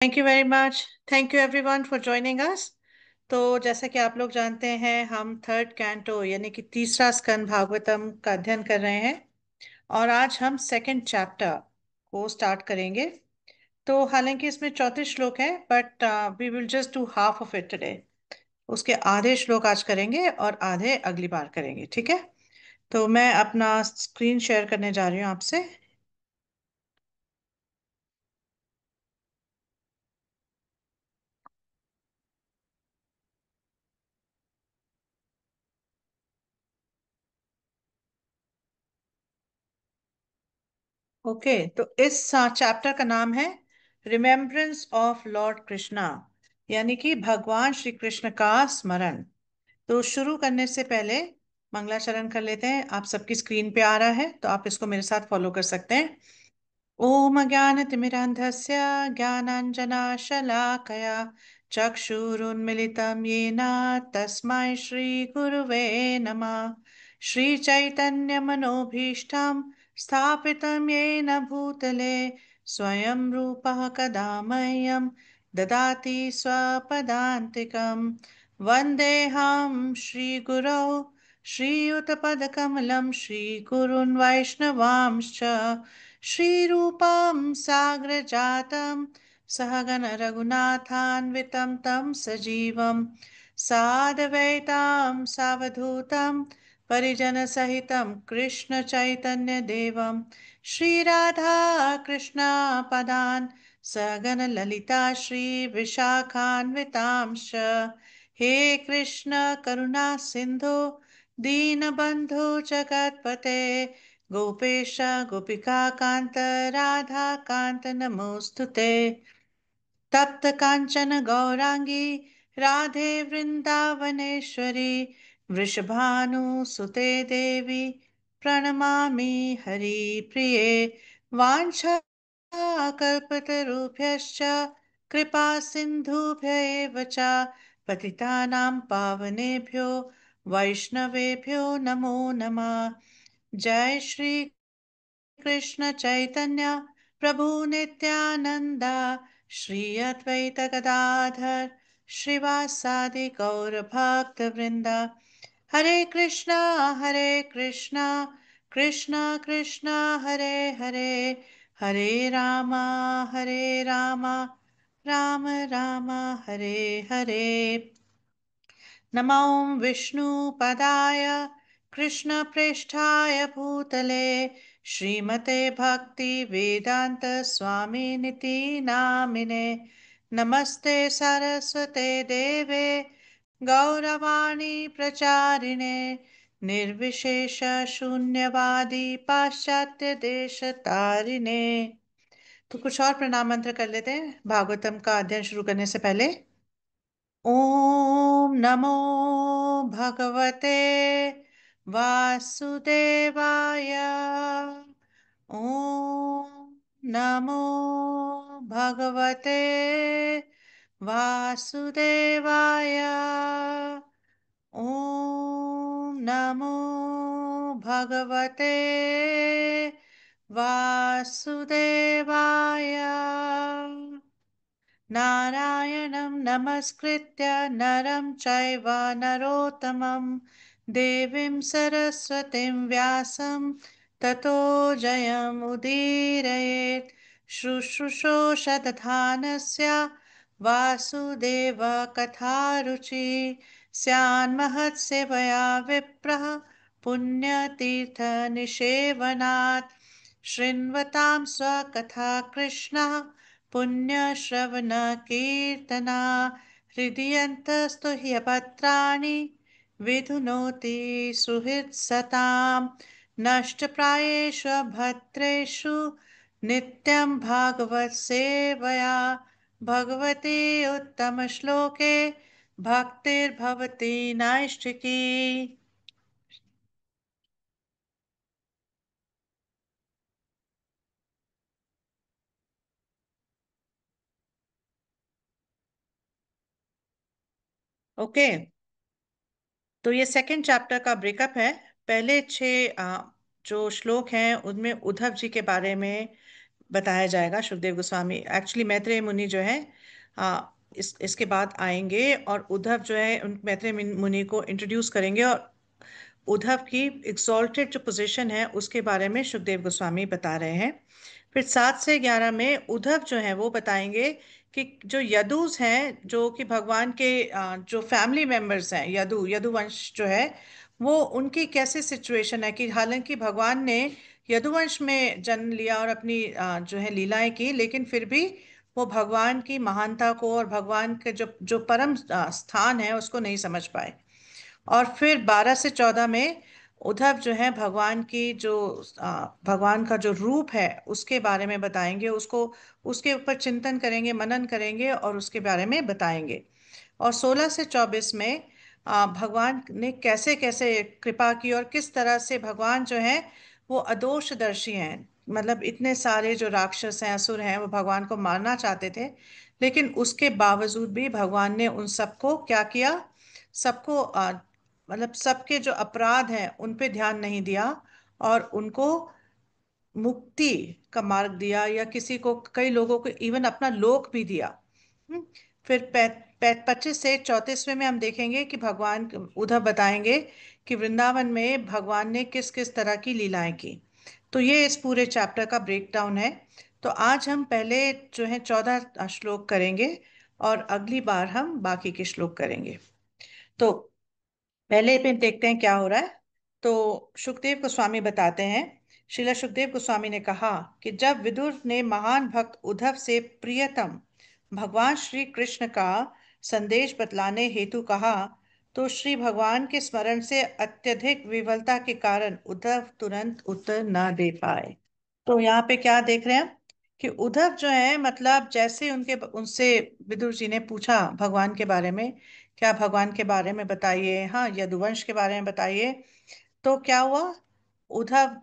Thank you very much. Thank you everyone for joining us. तो जैसा कि आप लोग जानते हैं, हम थर्ड कैंटो यानी कि तीसरा स्कंद भागवतम का अध्ययन कर रहे हैं। और आज हम सेकंड चैप्टर को स्टार्ट करेंगे। तो हालांकि इसमें 34 श्लोक हैं, but we will just do half of it today. उसके आधे श्लोक आज करेंगे और आधे अगली बार करेंगे, ठीक है। तो मैं अपना स्क्रीन शेयर करने जा रही हूँ आपसे। ओके, तो इस चैप्टर का नाम है रिमेम्बरेंस ऑफ लॉर्ड कृष्णा, यानी कि भगवान श्री कृष्ण का स्मरण। तो शुरू करने से पहले मंगलाचरण कर लेते हैं। आप सबकी स्क्रीन पे आ रहा है, तो आप इसको मेरे साथ फॉलो कर सकते हैं। ॐ अज्ञानतिमिरान्धस्य ज्ञानाञ्जनशलाकया चक्षुरुन्मिलितं येन तस्मै श्रीगुरुवे नमः। श्रीचैतन्यमनोभीष्टं स्थापितं येन भूतले स्वयं रूपः कदा मह्यं ददाति स्वपदान्तिकं। वन्देऽहं श्रीगुरौ श्रीयुतपदकमलं श्रीगुरून् वैष्णवांश्च श्रीरूपं साग्रजातं सहगण रघुनाथान्वितं तं सजीवं साद्वैतां सावधूतं परिजनसहितं कृष्णचैतन्यदेवं श्रीराधा कृष्णपदान् सगण ललिता श्रीविशाखान्वितांश्च। हे कृष्ण करुणा सिन्धो दीनबन्धो जगत्पते गोपेश गोपिका कांत राधा कांत नमोस्तुते ते। तप्त कांचन गौरांगी राधे वृंदावनेश्वरी वृषभानुसुते देवी प्रणमामि हरिप्रिये। वाञ्छा कल्पतरुभ्यश्च कृपा सिन्धुभ्य एव च पतितानां पावनेभ्यो वैष्णवेभ्यो नमो नमः। जय श्री कृष्ण चैतन्य प्रभु नित्यानंद श्री अद्वैत गदाधर श्रीवासादि गौर भक्त वृंदा। हरे कृष्णा कृष्णा कृष्णा हरे हरे, हरे रामा हरे रामा राम राम हरे हरे। नमो विष्णुपदाय कृष्णप्रेष्ठाय भूतले श्रीमते भक्ति वेदांत स्वामिनिति नामिने। नमस्ते सरस्वते देवे गौरवाणी प्रचारिणे निर्विशेष शून्यवादी पाश्चात्य देश तारिणे। तो कुछ और प्रणाम मंत्र कर लेते हैं भागवतम का अध्ययन शुरू करने से पहले। ॐ नमो भगवते वासुदेवाय। ॐ नमो भगवते वासुदेवाय। ॐ नमो भगवते वासुदेवाय। नारायणं नमस्कृत्य नरं चैव नरोत्तमं देवीं सरस्वतीं व्यासं ततो जयमुदीरयेत्। शुश्रूषोषदधानस्य वासुदेव कथारुचि स्यान्महत्सेवया विप्रः पुण्यतीर्थनिषेवनात्। शृण्वतां स्वकथा कृष्णः पुण्यश्रवणकीर्तना हृदयन्तस्तु ह्यभद्राणि विधुनोति सुहृत्सतां। नष्टप्रायेषु भद्रेषु नित्यं भागवत सेवया भगवती उत्तमश्लोके भक्तिर्भवति नैष्ठिकी। ओके, तो ये सेकंड चैप्टर का ब्रेकअप है। पहले 6 जो श्लोक हैं उनमें उद्धव जी के बारे में बताया जाएगा। सुखदेव गोस्वामी एक्चुअली मैत्रेय मुनि जो है इसके बाद आएंगे और उद्धव जो है उन मैत्रेय मुनि को इंट्रोड्यूस करेंगे, और उद्धव की एक्सॉल्टेड जो पोजीशन है उसके बारे में सुखदेव गोस्वामी बता रहे हैं। फिर 7 से 11 में उद्धव जो है वो बताएंगे कि जो यदुस हैं, जो कि भगवान के जो फैमिली मेंबर्स हैं, यदुवंश जो है वो उनकी कैसे सिचुएशन है, कि हालांकि भगवान ने यदुवंश में जन्म लिया और अपनी जो है लीलाएं की, लेकिन फिर भी वो भगवान की महानता को और भगवान के जो जो परम स्थान है उसको नहीं समझ पाए। और फिर 12 से 14 में उद्धव जो है भगवान की जो भगवान का जो रूप है उसके बारे में बताएंगे, उसको उसके ऊपर चिंतन करेंगे, मनन करेंगे और उसके बारे में बताएंगे। और 16 से 24 में भगवान ने कैसे कैसे कृपा की और किस तरह से भगवान जो है वो अदोषदर्शी हैं। मतलब इतने सारे जो राक्षस हैं, असुर हैं, वो भगवान को मारना चाहते थे, लेकिन उसके बावजूद भी भगवान ने उन सबको क्या किया, सबको मतलब सबके जो अपराध हैं उन पे ध्यान नहीं दिया और उनको मुक्ति का मार्ग दिया, या किसी को, कई लोगों को इवन अपना लोक भी दिया। हम्म, फिर 25 से 34 में हम देखेंगे कि भगवान उद्धव बताएंगे कि वृंदावन में भगवान ने किस किस तरह की लीलाएं की। तो ये इस पूरे चैप्टर का ब्रेकडाउन है। तो आज हम पहले जो है 14 श्लोक करेंगे और अगली बार हम बाकी के श्लोक करेंगे। तो पहले पे देखते हैं क्या हो रहा है। तो सुखदेव गोस्वामी बताते हैं, श्रीला सुखदेव गोस्वामी ने कहा कि जब विदुर ने महान भक्त उद्धव से प्रियतम भगवान श्री कृष्ण का संदेश बतलाने हेतु कहा, तो श्री भगवान के स्मरण से अत्यधिक विवलता के कारण उद्धव तुरंत उत्तर न दे पाए। तो यहाँ पे क्या देख रहे हैं कि उद्धव जो है, मतलब जैसे उनके उनसे विदुर जी ने पूछा भगवान के बारे में, क्या भगवान के बारे में बताइए, हाँ यदुवंश के बारे में बताइए, तो क्या हुआ, उद्धव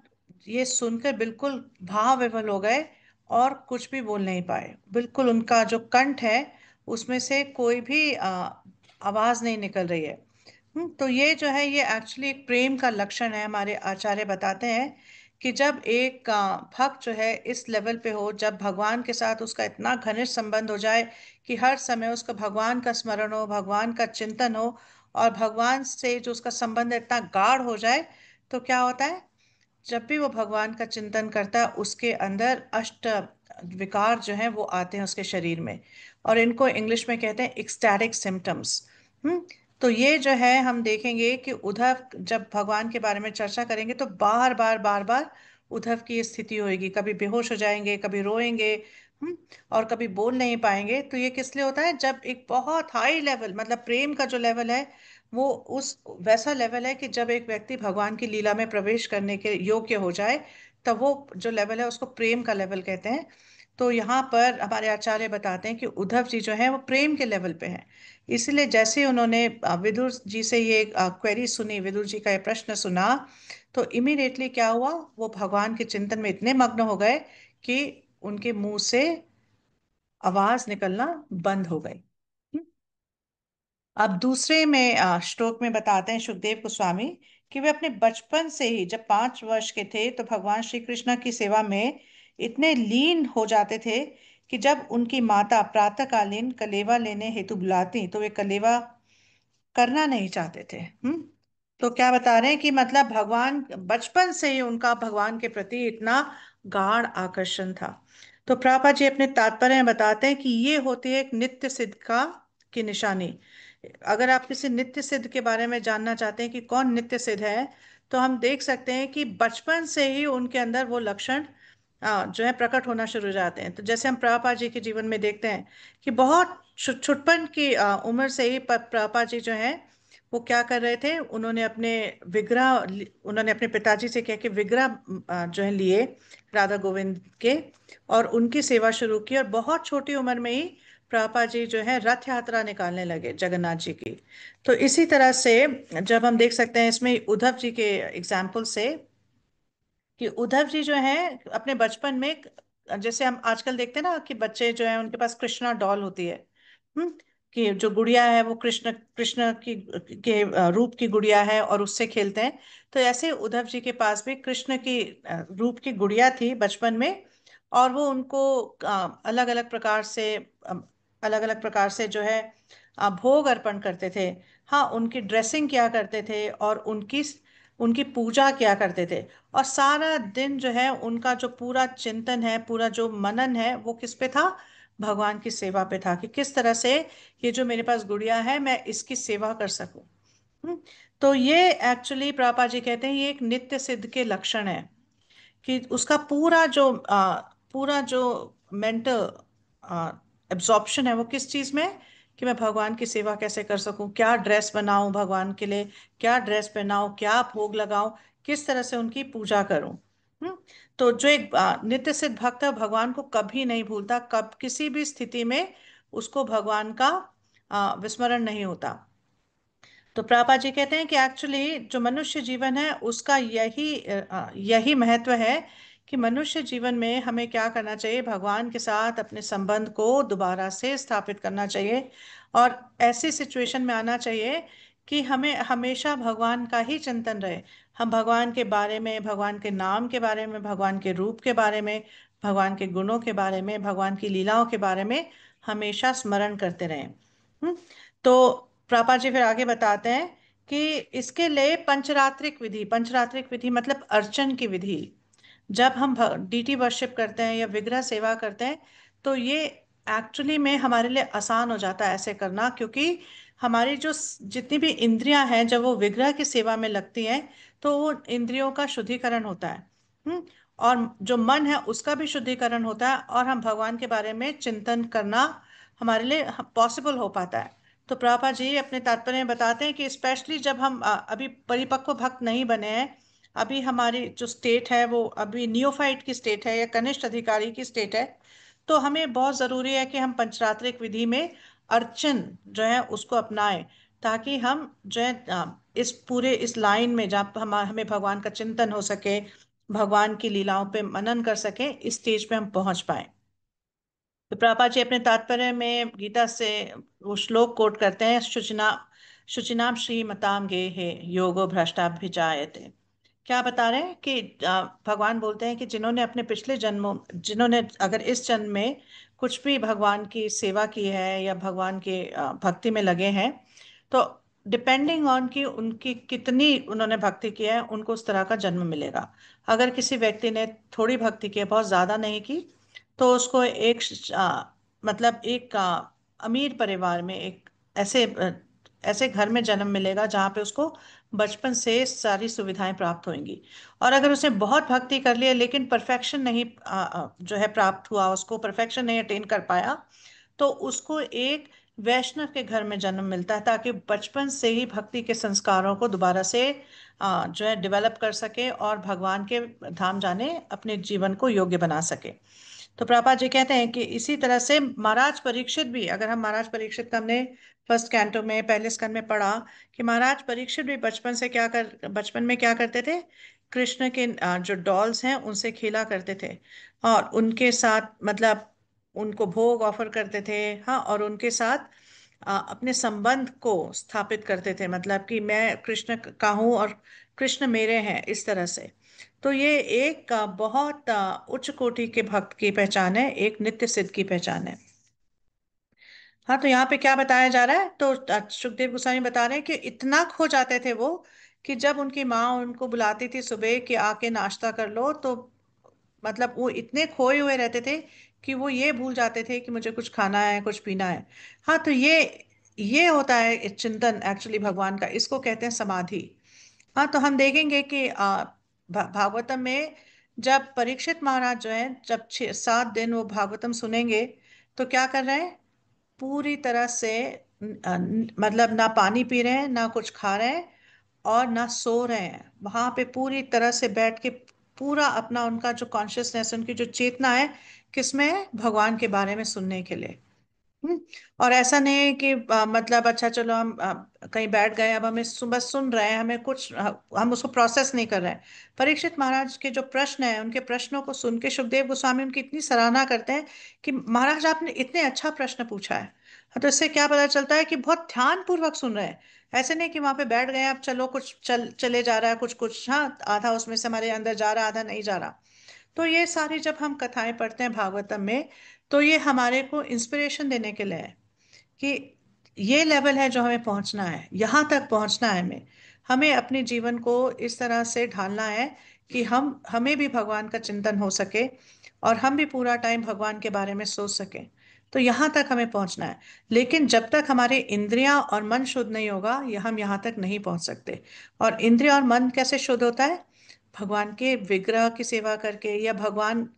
ये सुनकर बिल्कुल भाव विवल हो गए और कुछ भी बोल नहीं पाए। बिल्कुल उनका जो कंठ है उसमें से कोई भी आवाज नहीं निकल रही है। तो ये जो है ये एक्चुअली एक प्रेम का लक्षण है। हमारे आचार्य बताते हैं कि जब एक भक्त जो है इस लेवल पे हो, जब भगवान के साथ उसका इतना घनिष्ठ संबंध हो जाए कि हर समय उसको भगवान का स्मरण हो, भगवान का चिंतन हो, और भगवान से जो उसका संबंध इतना गाढ़ हो जाए, तो क्या होता है, जब भी वो भगवान का चिंतन करता है उसके अंदर अष्ट विकार जो हैं वो आते हैं उसके शरीर में, और इनको इंग्लिश में कहते हैं एक्सटैटिक सिम्टम्स। हम्म तो ये जो है हम देखेंगे कि उद्धव जब भगवान के बारे में चर्चा करेंगे तो बार बार बार बार उद्धव की ये स्थिति होगी, कभी बेहोश हो जाएंगे, कभी रोएंगे, हम्म और कभी बोल नहीं पाएंगे। तो ये किस लिए होता है, जब एक बहुत हाई लेवल, मतलब प्रेम का जो लेवल है वो उस वैसा लेवल है कि जब एक व्यक्ति भगवान की लीला में प्रवेश करने के योग्य हो जाए, तब वो जो लेवल है उसको प्रेम का लेवल कहते हैं। तो यहाँ पर हमारे आचार्य बताते हैं कि उद्धव जी जो है वो प्रेम के लेवल पे हैं। इसलिए जैसे उन्होंने विदुर जी से ये क्वेरी सुनी, विदुर जी का ये प्रश्न सुना, तो इमीडिएटली क्या हुआ, वो भगवान के चिंतन में इतने मग्न हो गए कि उनके मुंह से आवाज निकलना बंद हो गई। अब दूसरे में श्लोक में बताते हैं सुखदेव गोस्वामी कि वे अपने बचपन से ही, जब 5 वर्ष के थे, तो भगवान श्री कृष्ण की सेवा में इतने लीन हो जाते थे कि जब उनकी माता प्रातःकालीन कलेवा लेने हेतु बुलाती तो वे कलेवा करना नहीं चाहते थे। तो क्या बता रहे हैं कि मतलब भगवान बचपन से ही उनका भगवान के प्रति इतना गाढ़ आकर्षण था। तो प्रभुपाद जी अपने तात्पर्य में बताते हैं कि ये होती है एक नित्य सिद्ध का की निशानी। अगर आप किसी नित्य सिद्ध के बारे में जानना चाहते हैं कि कौन नित्य सिद्ध है, तो हम देख सकते हैं कि बचपन से ही उनके अंदर वो लक्षण जो है प्रकट होना शुरू हो जाते हैं। तो जैसे हम प्रभुपाद जी के जीवन में देखते हैं कि बहुत छुटपन की उम्र से ही प्रभुपाद जी जो है वो क्या कर रहे थे, उन्होंने अपने पिताजी से कह के विग्रह जो है लिए राधा गोविंद के, और उनकी सेवा शुरू की, और बहुत छोटी उम्र में ही प्रभुपाद जी जो है रथ यात्रा निकालने लगे जगन्नाथ जी की। तो इसी तरह से जब हम देख सकते हैं इसमें उद्धव जी के एग्जाम्पल से, कि उद्धव जी जो हैं अपने बचपन में, जैसे हम आजकल देखते हैं ना कि बच्चे जो हैं उनके पास कृष्णा डॉल होती है, हम्म कि जो गुड़िया है वो कृष्ण कृष्ण की के रूप की गुड़िया है और उससे खेलते हैं। तो ऐसे उद्धव जी के पास भी कृष्ण की रूप की गुड़िया थी बचपन में, और वो उनको अलग अलग प्रकार से अलग अलग प्रकार से जो है भोग अर्पण करते थे। हाँ, उनकी ड्रेसिंग किया करते थे और उनकी उनकी पूजा किया करते थे। और सारा दिन जो है उनका जो पूरा चिंतन है, पूरा जो मनन है, वो किस पे था? भगवान की सेवा पे था, कि किस तरह से ये जो मेरे पास गुड़िया है मैं इसकी सेवा कर सकूं। हम्म, तो ये एक्चुअली प्रभुपाद जी कहते हैं ये एक नित्य सिद्ध के लक्षण है, कि उसका पूरा जो मेंटल एब्जॉर्प्शन है वो किस चीज में है? कि मैं भगवान की सेवा कैसे कर सकूं, क्या ड्रेस बनाऊं भगवान के लिए, क्या ड्रेस पहनाऊं, क्या भोग लगाऊं, किस तरह से उनकी पूजा करूं। हम्म तो जो एक नित्य सिद्ध भक्त है भगवान को कभी नहीं भूलता, कब किसी भी स्थिति में उसको भगवान का विस्मरण नहीं होता। तो प्रभुपाद जी कहते हैं कि एक्चुअली जो मनुष्य जीवन है उसका यही महत्व है, कि मनुष्य जीवन में हमें क्या करना चाहिए? भगवान के साथ अपने संबंध को दोबारा से स्थापित करना चाहिए, और ऐसी सिचुएशन में आना चाहिए कि हमें हमेशा भगवान का ही चिंतन रहे। हम भगवान के बारे में, भगवान के नाम के बारे में, भगवान के रूप के बारे में, भगवान के गुणों के बारे में, भगवान की लीलाओं के बारे में हमेशा स्मरण करते रहें। हम्म, तो प्रभुपाद जी फिर आगे बताते हैं कि इसके लिए पंचरात्रिक विधि मतलब अर्चन की विधि, जब हम डीटी वर्शिप करते हैं या विग्रह सेवा करते हैं, तो ये एक्चुअली में हमारे लिए आसान हो जाता है ऐसे करना, क्योंकि हमारी जो जितनी भी इंद्रियां हैं जब वो विग्रह की सेवा में लगती हैं, तो वो इंद्रियों का शुद्धिकरण होता है। हम्म और जो मन है उसका भी शुद्धिकरण होता है, और हम भगवान के बारे में चिंतन करना हमारे लिए पॉसिबल हो पाता है। तो प्रभुपाद जी अपने तात्पर्य में बताते हैं कि स्पेशली जब हम अभी परिपक्व भक्त नहीं बने हैं, अभी हमारी जो स्टेट है वो अभी नियोफाइट की स्टेट है या कनिष्ठ अधिकारी की स्टेट है, तो हमें बहुत ज़रूरी है कि हम पंचरात्रिक विधि में अर्चन जो है उसको अपनाएं, ताकि हम जो है इस पूरे इस लाइन में जहाँ पे हमें भगवान का चिंतन हो सके, भगवान की लीलाओं पे मनन कर सके, इस स्टेज पे हम पहुंच पाए। तो प्रभुपाद जी अपने तात्पर्य में गीता से वो श्लोक कोट करते हैं, शुचिनाम श्रीमताम गेहे योगो भ्रष्टाभिजायते। क्या बता रहे हैं कि भगवान बोलते हैं कि जिन्होंने अगर इस जन्म में कुछ भी भगवान की सेवा की है या भगवान के भक्ति में लगे हैं, तो डिपेंडिंग ऑन कि उनकी कितनी उन्होंने भक्ति की है उनको उस तरह का जन्म मिलेगा। अगर किसी व्यक्ति ने थोड़ी भक्ति की है, बहुत ज्यादा नहीं की, तो उसको मतलब एक अमीर परिवार में एक ऐसे घर में जन्म मिलेगा जहाँ पे उसको बचपन से सारी सुविधाएं प्राप्त होंगी। और अगर उसने बहुत भक्ति कर लिया लेकिन परफेक्शन नहीं जो है प्राप्त हुआ, उसको परफेक्शन नहीं अटेन कर पाया, तो उसको एक वैष्णव के घर में जन्म मिलता है, ताकि बचपन से ही भक्ति के संस्कारों को दोबारा से जो है डेवलप कर सके और भगवान के धाम जाने अपने जीवन को योग्य बना सके। तो प्रभुपाद जी कहते हैं कि इसी तरह से महाराज परीक्षित भी, अगर हम महाराज परीक्षित का हमने फर्स्ट कैंटो में पहले स्कंद में पढ़ा, कि महाराज परीक्षित भी बचपन में क्या करते थे? कृष्ण के जो डॉल्स हैं उनसे खेला करते थे, और उनके साथ मतलब उनको भोग ऑफर करते थे। हाँ, और उनके साथ अपने संबंध को स्थापित करते थे, मतलब कि मैं कृष्ण का हूँ और कृष्ण मेरे हैं, इस तरह से। तो ये एक बहुत उच्च कोटि के भक्त की पहचान है, एक नित्य सिद्ध की पहचान है। हाँ, तो यहाँ पे क्या बताया जा रहा है? तो सुखदेव गोस्वामी बता रहे हैं कि इतना खो जाते थे वो, कि जब उनकी माँ उनको बुलाती थी सुबह कि आके नाश्ता कर लो, तो मतलब वो इतने खोए हुए रहते थे कि वो ये भूल जाते थे कि मुझे कुछ खाना है, कुछ पीना है। हाँ, तो ये होता है चिंतन एक्चुअली भगवान का, इसको कहते हैं समाधि। हाँ, तो हम देखेंगे कि भागवतम में जब परीक्षित महाराज जो है, जब 6-7 दिन वो भागवतम सुनेंगे, तो क्या कर रहे हैं? पूरी तरह से मतलब ना पानी पी रहे हैं, ना कुछ खा रहे हैं, और ना सो रहे हैं, वहां पे पूरी तरह से बैठ के पूरा अपना उनका जो कॉन्शियसनेस, उनकी जो चेतना है किसमें है? भगवान के बारे में सुनने के लिए। हम्म और ऐसा नहीं है कि मतलब अच्छा चलो हम कहीं बैठ गए, अब हमें बस सुन रहे हैं, हमें कुछ हम उसको प्रोसेस नहीं कर रहे हैं। परीक्षित महाराज के जो प्रश्न है, उनके प्रश्नों को सुन के सुखदेव गोस्वामी उनकी इतनी सराहना करते हैं कि महाराज आपने इतने अच्छा प्रश्न पूछा है। हाँ, तो इससे क्या पता चलता है कि बहुत ध्यान पूर्वक सुन रहे हैं। ऐसे नहीं कि वहां पे बैठ गए अब चलो कुछ चले जा रहा है कुछ कुछ, हाँ आधा उसमें से हमारे अंदर जा रहा, आधा नहीं जा रहा। तो ये सारी जब हम कथाएं पढ़ते हैं भागवतम में, तो ये हमारे को इंस्पिरेशन देने के लिए है कि ये लेवल है जो हमें पहुंचना है, यहां तक पहुंचना है। हमें हमें अपने जीवन को इस तरह से ढालना है कि हम हमें भी भगवान का चिंतन हो सके और हम भी पूरा टाइम भगवान के बारे में सोच सकें। तो यहां तक हमें पहुंचना है। लेकिन जब तक हमारी इंद्रियां और मन शुद्ध नहीं होगा, ये हम यहां तक नहीं पहुंच सकते। और इंद्रिय और मन कैसे शुद्ध होता है? भगवान के विग्रह की सेवा करके, या भगवान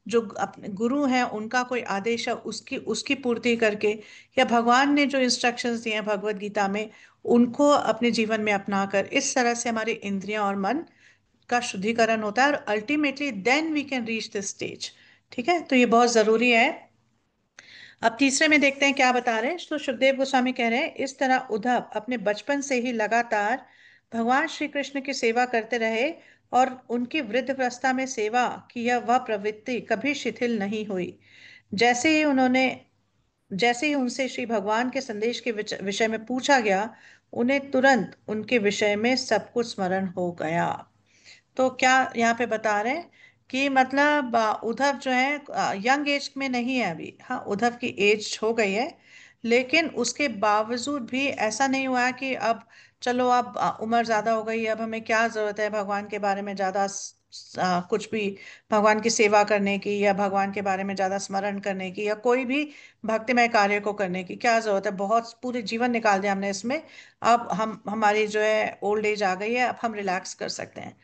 जो अपने गुरु हैं उनका कोई आदेश है उसकी उसकी पूर्ति करके, या भगवान ने जो इंस्ट्रक्शंस दिए हैं भगवत गीता में उनको अपने जीवन में अपनाकर, इस तरह से हमारी इंद्रियां और मन का शुद्धिकरण होता है, और ultimately then we can reach this stage. ठीक है, तो ये बहुत जरूरी है। अब तीसरे में देखते हैं क्या बता रहे हैं। तो सुखदेव गोस्वामी कह रहे हैं, इस तरह उद्धव अपने बचपन से ही लगातार भगवान श्री कृष्ण की सेवा करते रहे, और उनकी वृद्धावस्था में सेवा की यह वह प्रवृत्ति कभी शिथिल नहीं हुई। जैसे ही उन्होंने जैसे ही उनसे श्री भगवान के संदेश के विषय में पूछा गया, उन्हें तुरंत उनके विषय में सब कुछ स्मरण हो गया। तो क्या यहाँ पे बता रहे हैं कि मतलब उद्धव जो है यंग एज में नहीं है अभी। हाँ, उद्धव की एज हो गई है, लेकिन उसके बावजूद भी ऐसा नहीं हुआ है कि अब चलो अब उम्र ज्यादा हो गई, अब हमें क्या जरूरत है भगवान के बारे में ज्यादा कुछ भी भगवान की सेवा करने की, या भगवान के बारे में ज्यादा स्मरण करने की, या कोई भी भक्तिमय कार्य को करने की क्या जरूरत है, बहुत पूरे जीवन निकाल दिया हमने इसमें। अब हम हमारी जो है ओल्ड एज आ गई है, अब हम रिलैक्स कर सकते हैं।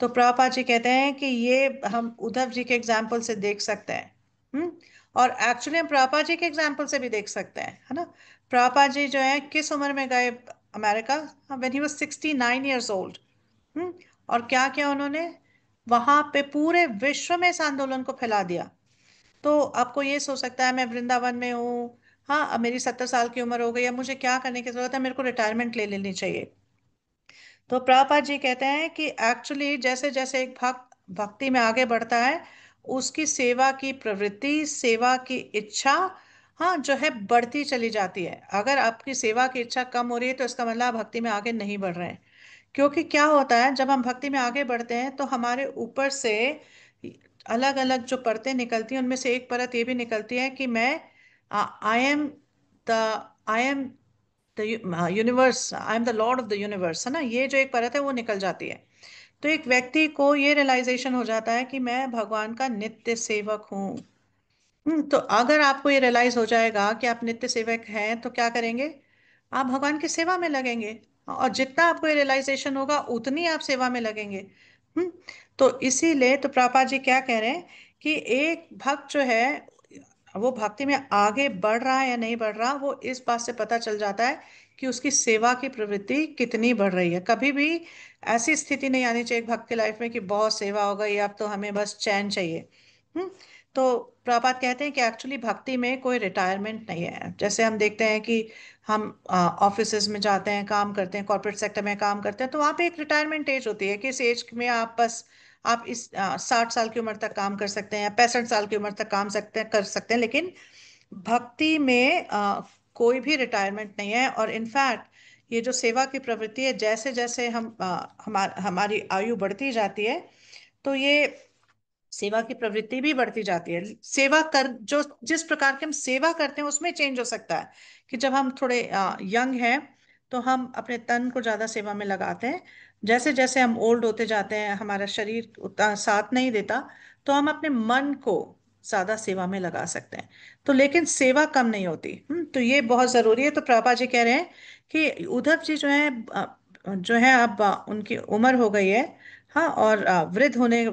तो प्रभुपाद जी कहते हैं कि ये हम उद्धव जी के एग्जाम्पल से देख सकते हैं। हम्म। और एक्चुअली हम प्रभुपाद जी के एग्जाम्पल से भी देख सकते हैं, है ना। प्रभुपाद जी जो है किस उम्र में गए America? When he was 69 years old. Hmm. और क्या किया उन्होंने? वहां पे पूरे विश्व में इस आंदोलन को फैला दिया। तो आपको ये सोच सकता है मैं वृंदावन में हूँ, हाँ अब मेरी 70 साल की उम्र हो गई, अब मुझे क्या करने की जरूरत है, मेरे को रिटायरमेंट ले लेनी चाहिए। तो प्रभुपाद जी कहते हैं कि एक्चुअली जैसे जैसे एक भक्त भक्ति में आगे बढ़ता है, उसकी सेवा की प्रवृत्ति, सेवा की इच्छा, हाँ जो है बढ़ती चली जाती है। अगर आपकी सेवा की इच्छा कम हो रही है तो इसका मतलब आप भक्ति में आगे नहीं बढ़ रहे हैं। क्योंकि क्या होता है जब हम भक्ति में आगे बढ़ते हैं तो हमारे यूपर से अलग अलग जो परतें निकलती हैं, उनमें से एक परत ये भी निकलती है कि मैं I am the I am the universe, I am the Lord of the universe, है ना। ये जो एक परत है वो निकल जाती है। तो एक व्यक्ति को ये रियलाइजेशन हो जाता है कि मैं भगवान का नित्य सेवक हूँ। तो अगर आपको ये रियलाइज हो जाएगा कि आप नित्य सेवक हैं, तो क्या करेंगे? आप भगवान की सेवा में लगेंगे। और जितना आपको ये रियलाइजेशन होगा उतनी आप सेवा में लगेंगे। हम्म। तो इसीलिए तो प्रभुपाद जी क्या कह रहे हैं कि एक भक्त जो है वो भक्ति में आगे बढ़ रहा है या नहीं बढ़ रहा, वो इस बात से पता चल जाता है कि उसकी सेवा की प्रवृत्ति कितनी बढ़ रही है। कभी भी ऐसी स्थिति नहीं आनी चाहिए एक भक्त की लाइफ में कि बहुत सेवा हो गई, अब तो हमें बस चैन चाहिए। हम्म। तो प्रभात कहते हैं कि एक्चुअली भक्ति में कोई रिटायरमेंट नहीं है। जैसे हम देखते हैं कि हम ऑफिसेज में जाते हैं, काम करते हैं, कॉर्पोरेट सेक्टर में काम करते हैं, तो वहाँ पे एक रिटायरमेंट एज होती है कि इस एज में आप बस आप इस 60 साल की उम्र तक काम कर सकते हैं, या 65 साल की उम्र तक काम कर सकते हैं। लेकिन भक्ति में कोई भी रिटायरमेंट नहीं है। और इनफैक्ट ये जो सेवा की प्रवृत्ति है, जैसे जैसे हमारी आयु बढ़ती जाती है, तो ये सेवा की प्रवृत्ति भी बढ़ती जाती है। सेवा कर जो जिस प्रकार के हम सेवा करते हैं उसमें चेंज हो सकता है। कि जब हम थोड़े यंग हैं तो हम अपने तन को ज्यादा सेवा में लगाते हैं। जैसे जैसे हम ओल्ड होते जाते हैं, हमारा शरीर उतना साथ नहीं देता, तो हम अपने मन को ज्यादा सेवा में लगा सकते हैं। तो लेकिन सेवा कम नहीं होती। तो ये बहुत जरूरी है। तो प्रभा जी कह रहे हैं कि उद्धव जी जो है अब उनकी उम्र हो गई है, हाँ, और वृद्ध होने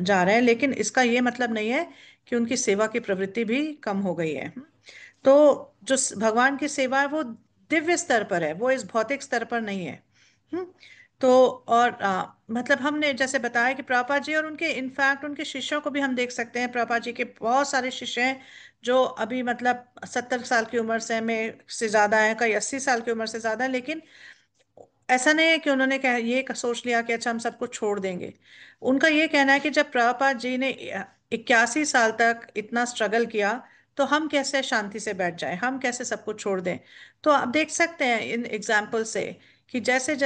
जा रहे हैं, लेकिन इसका ये मतलब नहीं है कि उनकी सेवा की प्रवृत्ति भी कम हो गई है। तो जो भगवान की सेवा है वो दिव्य स्तर पर है, वो इस भौतिक स्तर पर नहीं है। हम्म। तो और मतलब हमने जैसे बताया कि प्रभुपाद जी और उनके इनफैक्ट उनके शिष्यों को भी हम देख सकते हैं। प्रभुपाद जी के बहुत सारे शिष्य हैं जो अभी मतलब 70 साल की उम्र से ज्यादा है, कई 80 साल की उम्र से ज्यादा है, लेकिन ऐसा नहीं है कि उन्होंने सोच लिया कि अच्छा हम सब कुछ छोड़ देंगे। उनका ये कहना है कि जब प्रभुपाद जी ने 81 साल तक इतना स्ट्रगल किया, तो हम कैसे शांति से बैठ जाएं, हम कैसे सब कुछ छोड़ दें। तो आप देख सकते हैं इन एग्जाम्पल से कि जैसे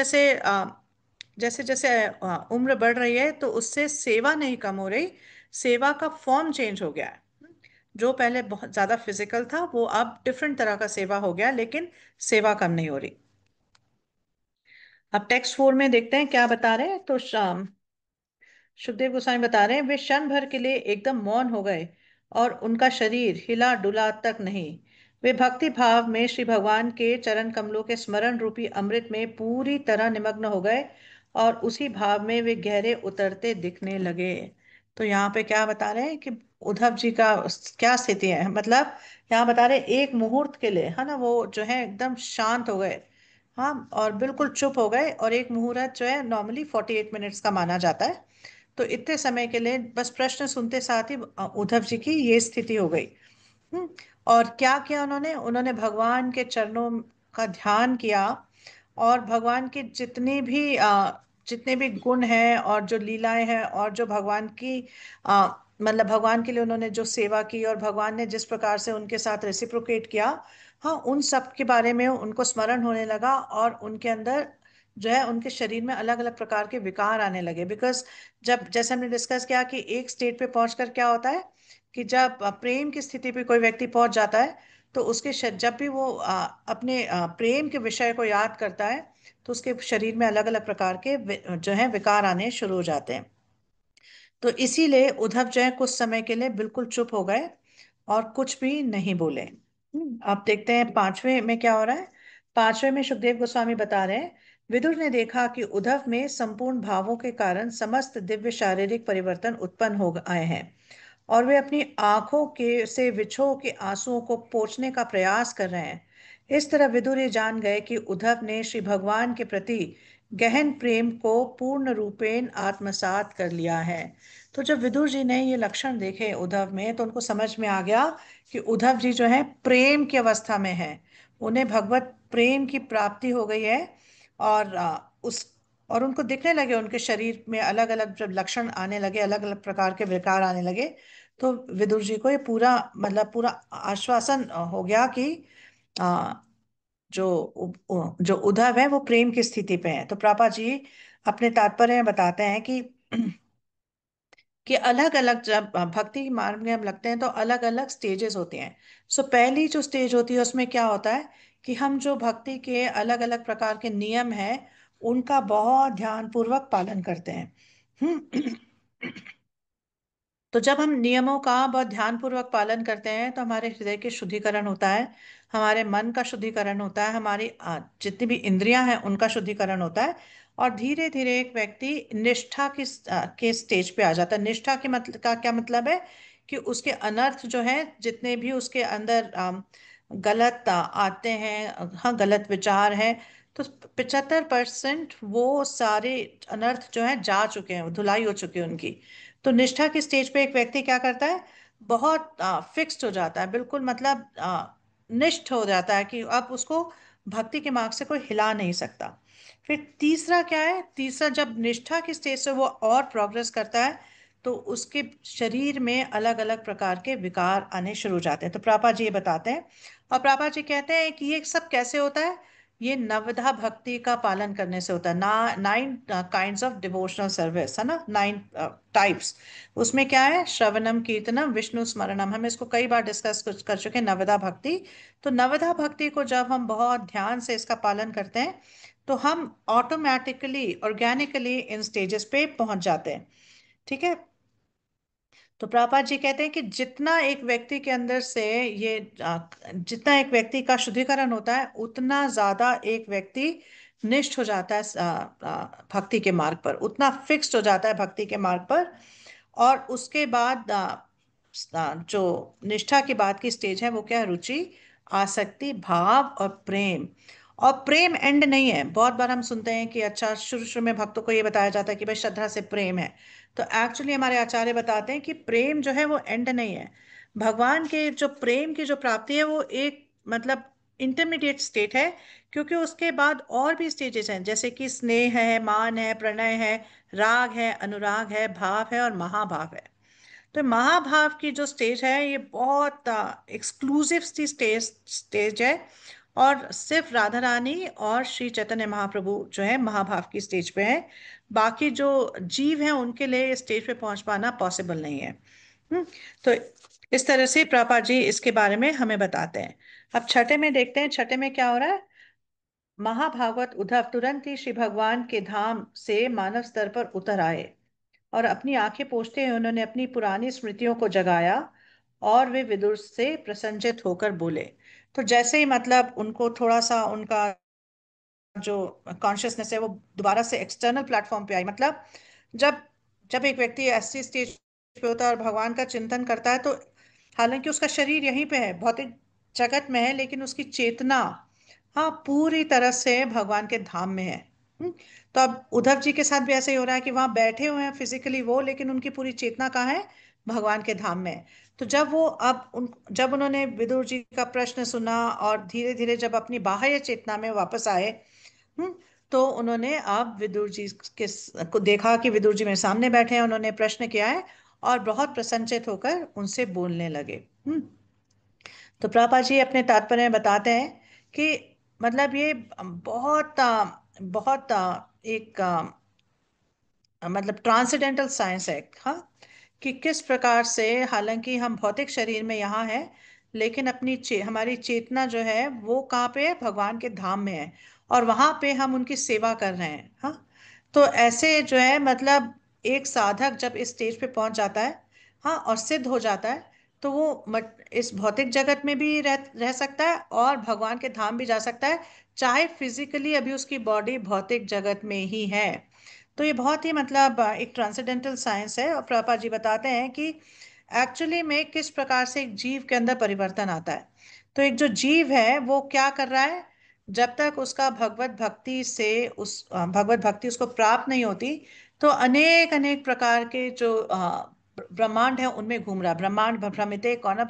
जैसे उम्र बढ़ रही है तो उससे सेवा नहीं कम हो रही, सेवा का फॉर्म चेंज हो गया है। जो पहले बहुत ज्यादा फिजिकल था वो अब डिफरेंट तरह का सेवा हो गया, लेकिन सेवा कम नहीं हो रही। अब टेक्स्ट 4 में देखते हैं क्या बता रहे हैं। तो सुखदेव गोस्वामी बता रहे हैं, वे क्षण भर के लिए एकदम मौन हो गए और उनका शरीर हिला डुला तक नहीं। वे भक्ति भाव में श्री भगवान के चरण कमलों के स्मरण रूपी अमृत में पूरी तरह निमग्न हो गए और उसी भाव में वे गहरे उतरते दिखने लगे। तो यहाँ पे क्या बता रहे हैं कि उद्धव जी का क्या स्थिति है, मतलब यहाँ बता रहे हैं, एक मुहूर्त के लिए है ना वो जो है एकदम शांत हो गए। हाँ, और बिल्कुल चुप हो गए। और एक मुहूर्त जो है नॉर्मली 48 मिनट्स का माना जाता है। तो इतने समय के लिए बस प्रश्न सुनते साथ ही उद्धव जी की ये स्थिति हो गई। हम्म, और क्या किया उन्होंने, उन्होंने भगवान के चरणों का ध्यान किया। और भगवान के जितने भी गुण हैं और जो लीलाएं हैं और जो भगवान की आ, मतलब भगवान के लिए उन्होंने जो सेवा की और भगवान ने जिस प्रकार से उनके साथ रेसिप्रोकेट किया, हाँ, उन सब के बारे में उनको स्मरण होने लगा। और उनके अंदर जो है उनके शरीर में अलग अलग प्रकार के विकार आने लगे। बिकॉज जब जैसे हमने डिस्कस किया कि एक स्टेट पे पहुंचकर क्या होता है कि जब प्रेम की स्थिति पे कोई व्यक्ति पहुंच जाता है, तो जब भी वो अपने प्रेम के विषय को याद करता है, तो उसके शरीर में अलग अलग प्रकार के जो है विकार आने शुरू हो जाते हैं। तो इसीलिए उद्धव जो है कुछ समय के लिए बिल्कुल चुप हो गए और कुछ भी नहीं बोले। अब देखते हैं पांचवें में क्या हो रहा है। पांचवें में सुखदेव गोस्वामी बता रहे हैं, विदुर ने देखा कि उद्धव में संपूर्ण भावों के कारण समस्त दिव्य शारीरिक परिवर्तन उत्पन्न हो आए हैं और वे अपनी आंखों के से विछोह के आंसुओं को पोंछने का प्रयास कर रहे हैं। इस तरह विदुर ये जान गए कि उद्धव ने श्री भगवान के प्रति गहन प्रेम को पूर्ण रूपेण आत्मसात कर लिया है। तो जब विदुर जी ने ये लक्षण देखे उद्धव में, तो उनको समझ में आ गया कि उद्धव जी जो है प्रेम की अवस्था में है। उन्हें भगवत प्रेम की प्राप्ति हो गई है। और और उनको दिखने लगे, उनके शरीर में अलग अलग जब लक्षण आने लगे, अलग अलग प्रकार के विकार आने लगे, तो विदुर जी को ये पूरा मतलब पूरा आश्वासन हो गया कि आ, जो उद्धव है वो प्रेम की स्थिति पे है। तो प्रभा जी अपने तात्पर्य में बताते हैं कि अलग अलग जब भक्ति मार्ग में हम लगते हैं तो अलग अलग स्टेजेस होते हैं। सो पहली जो स्टेज होती है उसमें क्या होता है कि हम जो भक्ति के अलग अलग प्रकार के नियम हैं उनका बहुत ध्यान पूर्वक पालन करते हैं। तो जब हम नियमों का बहुत ध्यानपूर्वक पालन करते हैं तो हमारे हृदय की शुद्धिकरण होता है, हमारे मन का शुद्धिकरण होता है, हमारी जितनी भी इंद्रियां हैं उनका शुद्धिकरण होता है। और धीरे धीरे एक व्यक्ति निष्ठा के स्टेज पे आ जाता है। निष्ठा के मतलब का क्या मतलब है कि उसके अनर्थ जो है जितने भी उसके अंदर गलत आते हैं, हाँ, गलत विचार है, तो 75% वो सारे अनर्थ जो है जा चुके हैं, धुलाई हो चुकी है उनकी। तो निष्ठा की स्टेज पे एक व्यक्ति क्या करता है, बहुत फिक्स्ड हो जाता है, बिल्कुल मतलब निष्ठ हो जाता है कि अब उसको भक्ति के मार्ग से कोई हिला नहीं सकता। फिर तीसरा क्या है, तीसरा जब निष्ठा की स्टेज से वो और प्रोग्रेस करता है, तो उसके शरीर में अलग अलग प्रकार के विकार आने शुरू हो जाते हैं। तो प्रापा जी ये बताते हैं, और प्रापा जी कहते हैं कि ये सब कैसे होता है। ये नवधा भक्ति का पालन करने से होता है ना। 9 काइंड्स ऑफ डिवोशनल सर्विस है ना, 9 टाइप्स। उसमें क्या है, श्रवणम कीर्तनम विष्णु स्मरणम, हम इसको कई बार डिस्कस कर चुके हैं, नवधा भक्ति। तो नवधा भक्ति को जब हम बहुत ध्यान से इसका पालन करते हैं तो हम ऑटोमेटिकली ऑर्गेनिकली इन स्टेजेस पे पहुंच जाते हैं। ठीक है। तो प्रभुपाद जी कहते हैं कि जितना एक व्यक्ति का शुद्धिकरण होता है उतना ज्यादा एक व्यक्ति निष्ठ हो जाता है भक्ति के मार्ग पर, उतना फिक्स्ड हो जाता है भक्ति के मार्ग पर। और उसके बाद जो निष्ठा के बाद की स्टेज है वो क्या है, रुचि, आसक्ति, भाव और प्रेम। और प्रेम एंड नहीं है। बहुत बार हम सुनते हैं कि अच्छा, शुरू शुरू में भक्तों को ये बताया जाता है कि भाई श्रद्धा से प्रेम है। तो एक्चुअली हमारे आचार्य बताते हैं कि प्रेम जो है वो एंड नहीं है। भगवान के जो प्रेम की जो प्राप्ति है वो एक मतलब इंटरमीडिएट स्टेट है। क्योंकि उसके बाद और भी स्टेजेस हैं, जैसे कि स्नेह है, मान है, प्रणय है, राग है, अनुराग है, भाव है और महाभाव है। तो महाभाव की जो स्टेज है ये बहुत एक्सक्लूसिव सी स्टेज स्टेज है। और सिर्फ राधा रानी और श्री चैतन्य महाप्रभु जो है महाभाव की स्टेज पे है। बाकी जो जीव हैं उनके लिए स्टेज पे पहुंच पाना पॉसिबल नहीं है। तो इस तरह से प्रभुपाद जी इसके बारे में हमें बताते हैं। अब छठे में देखते हैं, छठे में क्या हो रहा है। महाभागवत उद्धव तुरंत ही श्री भगवान के धाम से मानव स्तर पर उतर आए और अपनी आंखें पोंछते हुए उन्होंने अपनी पुरानी स्मृतियों को जगाया और वे विदुर से प्रसन्नचित होकर बोले। तो जैसे ही मतलब उनको थोड़ा सा उनका जो कॉन्शियसनेस है वो दोबारा से एक्सटर्नल प्लेटफॉर्म पे आई, मतलब जब जब एक व्यक्ति ऐसी स्टेज पे होता है और भगवान का चिंतन करता है, तो हालांकि उसका शरीर यहीं पे है, भौतिक जगत में है, लेकिन उसकी चेतना हाँ पूरी तरह से भगवान के धाम में है। हम्म, तो अब उद्धव जी के साथ भी ऐसा ही हो रहा है कि वहां बैठे हुए हैं फिजिकली वो, लेकिन उनकी पूरी चेतना कहाँ है, भगवान के धाम में है। तो जब उन्होंने विदुर जी का प्रश्न सुना और धीरे धीरे जब अपनी बाह्य चेतना में वापस आए, हम्म, तो उन्होंने अब विदुर जी के को देखा कि विदुर जी मेरे सामने बैठे हैं, उन्होंने प्रश्न किया है और बहुत प्रसन्नचित होकर उनसे बोलने लगे। तो प्रभुपाद जी अपने तात्पर्य में बताते हैं कि मतलब ये बहुत बहुत एक मतलब ट्रांसेंडेंटल साइंस है, हाँ, कि किस प्रकार से हालांकि हम भौतिक शरीर में यहाँ है, लेकिन हमारी चेतना जो है वो कहाँ पे है, भगवान के धाम में है, और वहां पे हम उनकी सेवा कर रहे हैं। हाँ, तो ऐसे जो है मतलब एक साधक जब इस स्टेज पे पहुंच जाता है, हाँ, और सिद्ध हो जाता है, तो वो इस भौतिक जगत में भी रह सकता है और भगवान के धाम भी जा सकता है, चाहे फिजिकली अभी उसकी बॉडी भौतिक जगत में ही है। तो ये बहुत ही मतलब एक ट्रांसेंडेंटल साइंस है। और प्रभुपाद जी बताते हैं कि एक्चुअली में किस प्रकार से एक जीव के अंदर परिवर्तन आता है। तो एक जो जीव है वो क्या कर रहा है, जब तक उसका भगवत भक्ति उसको प्राप्त नहीं होती, तो अनेक अनेक प्रकार के जो ब्रह्मांड है उनमें घूम रहा है। ब्रह्मांड भ्रमिते कौन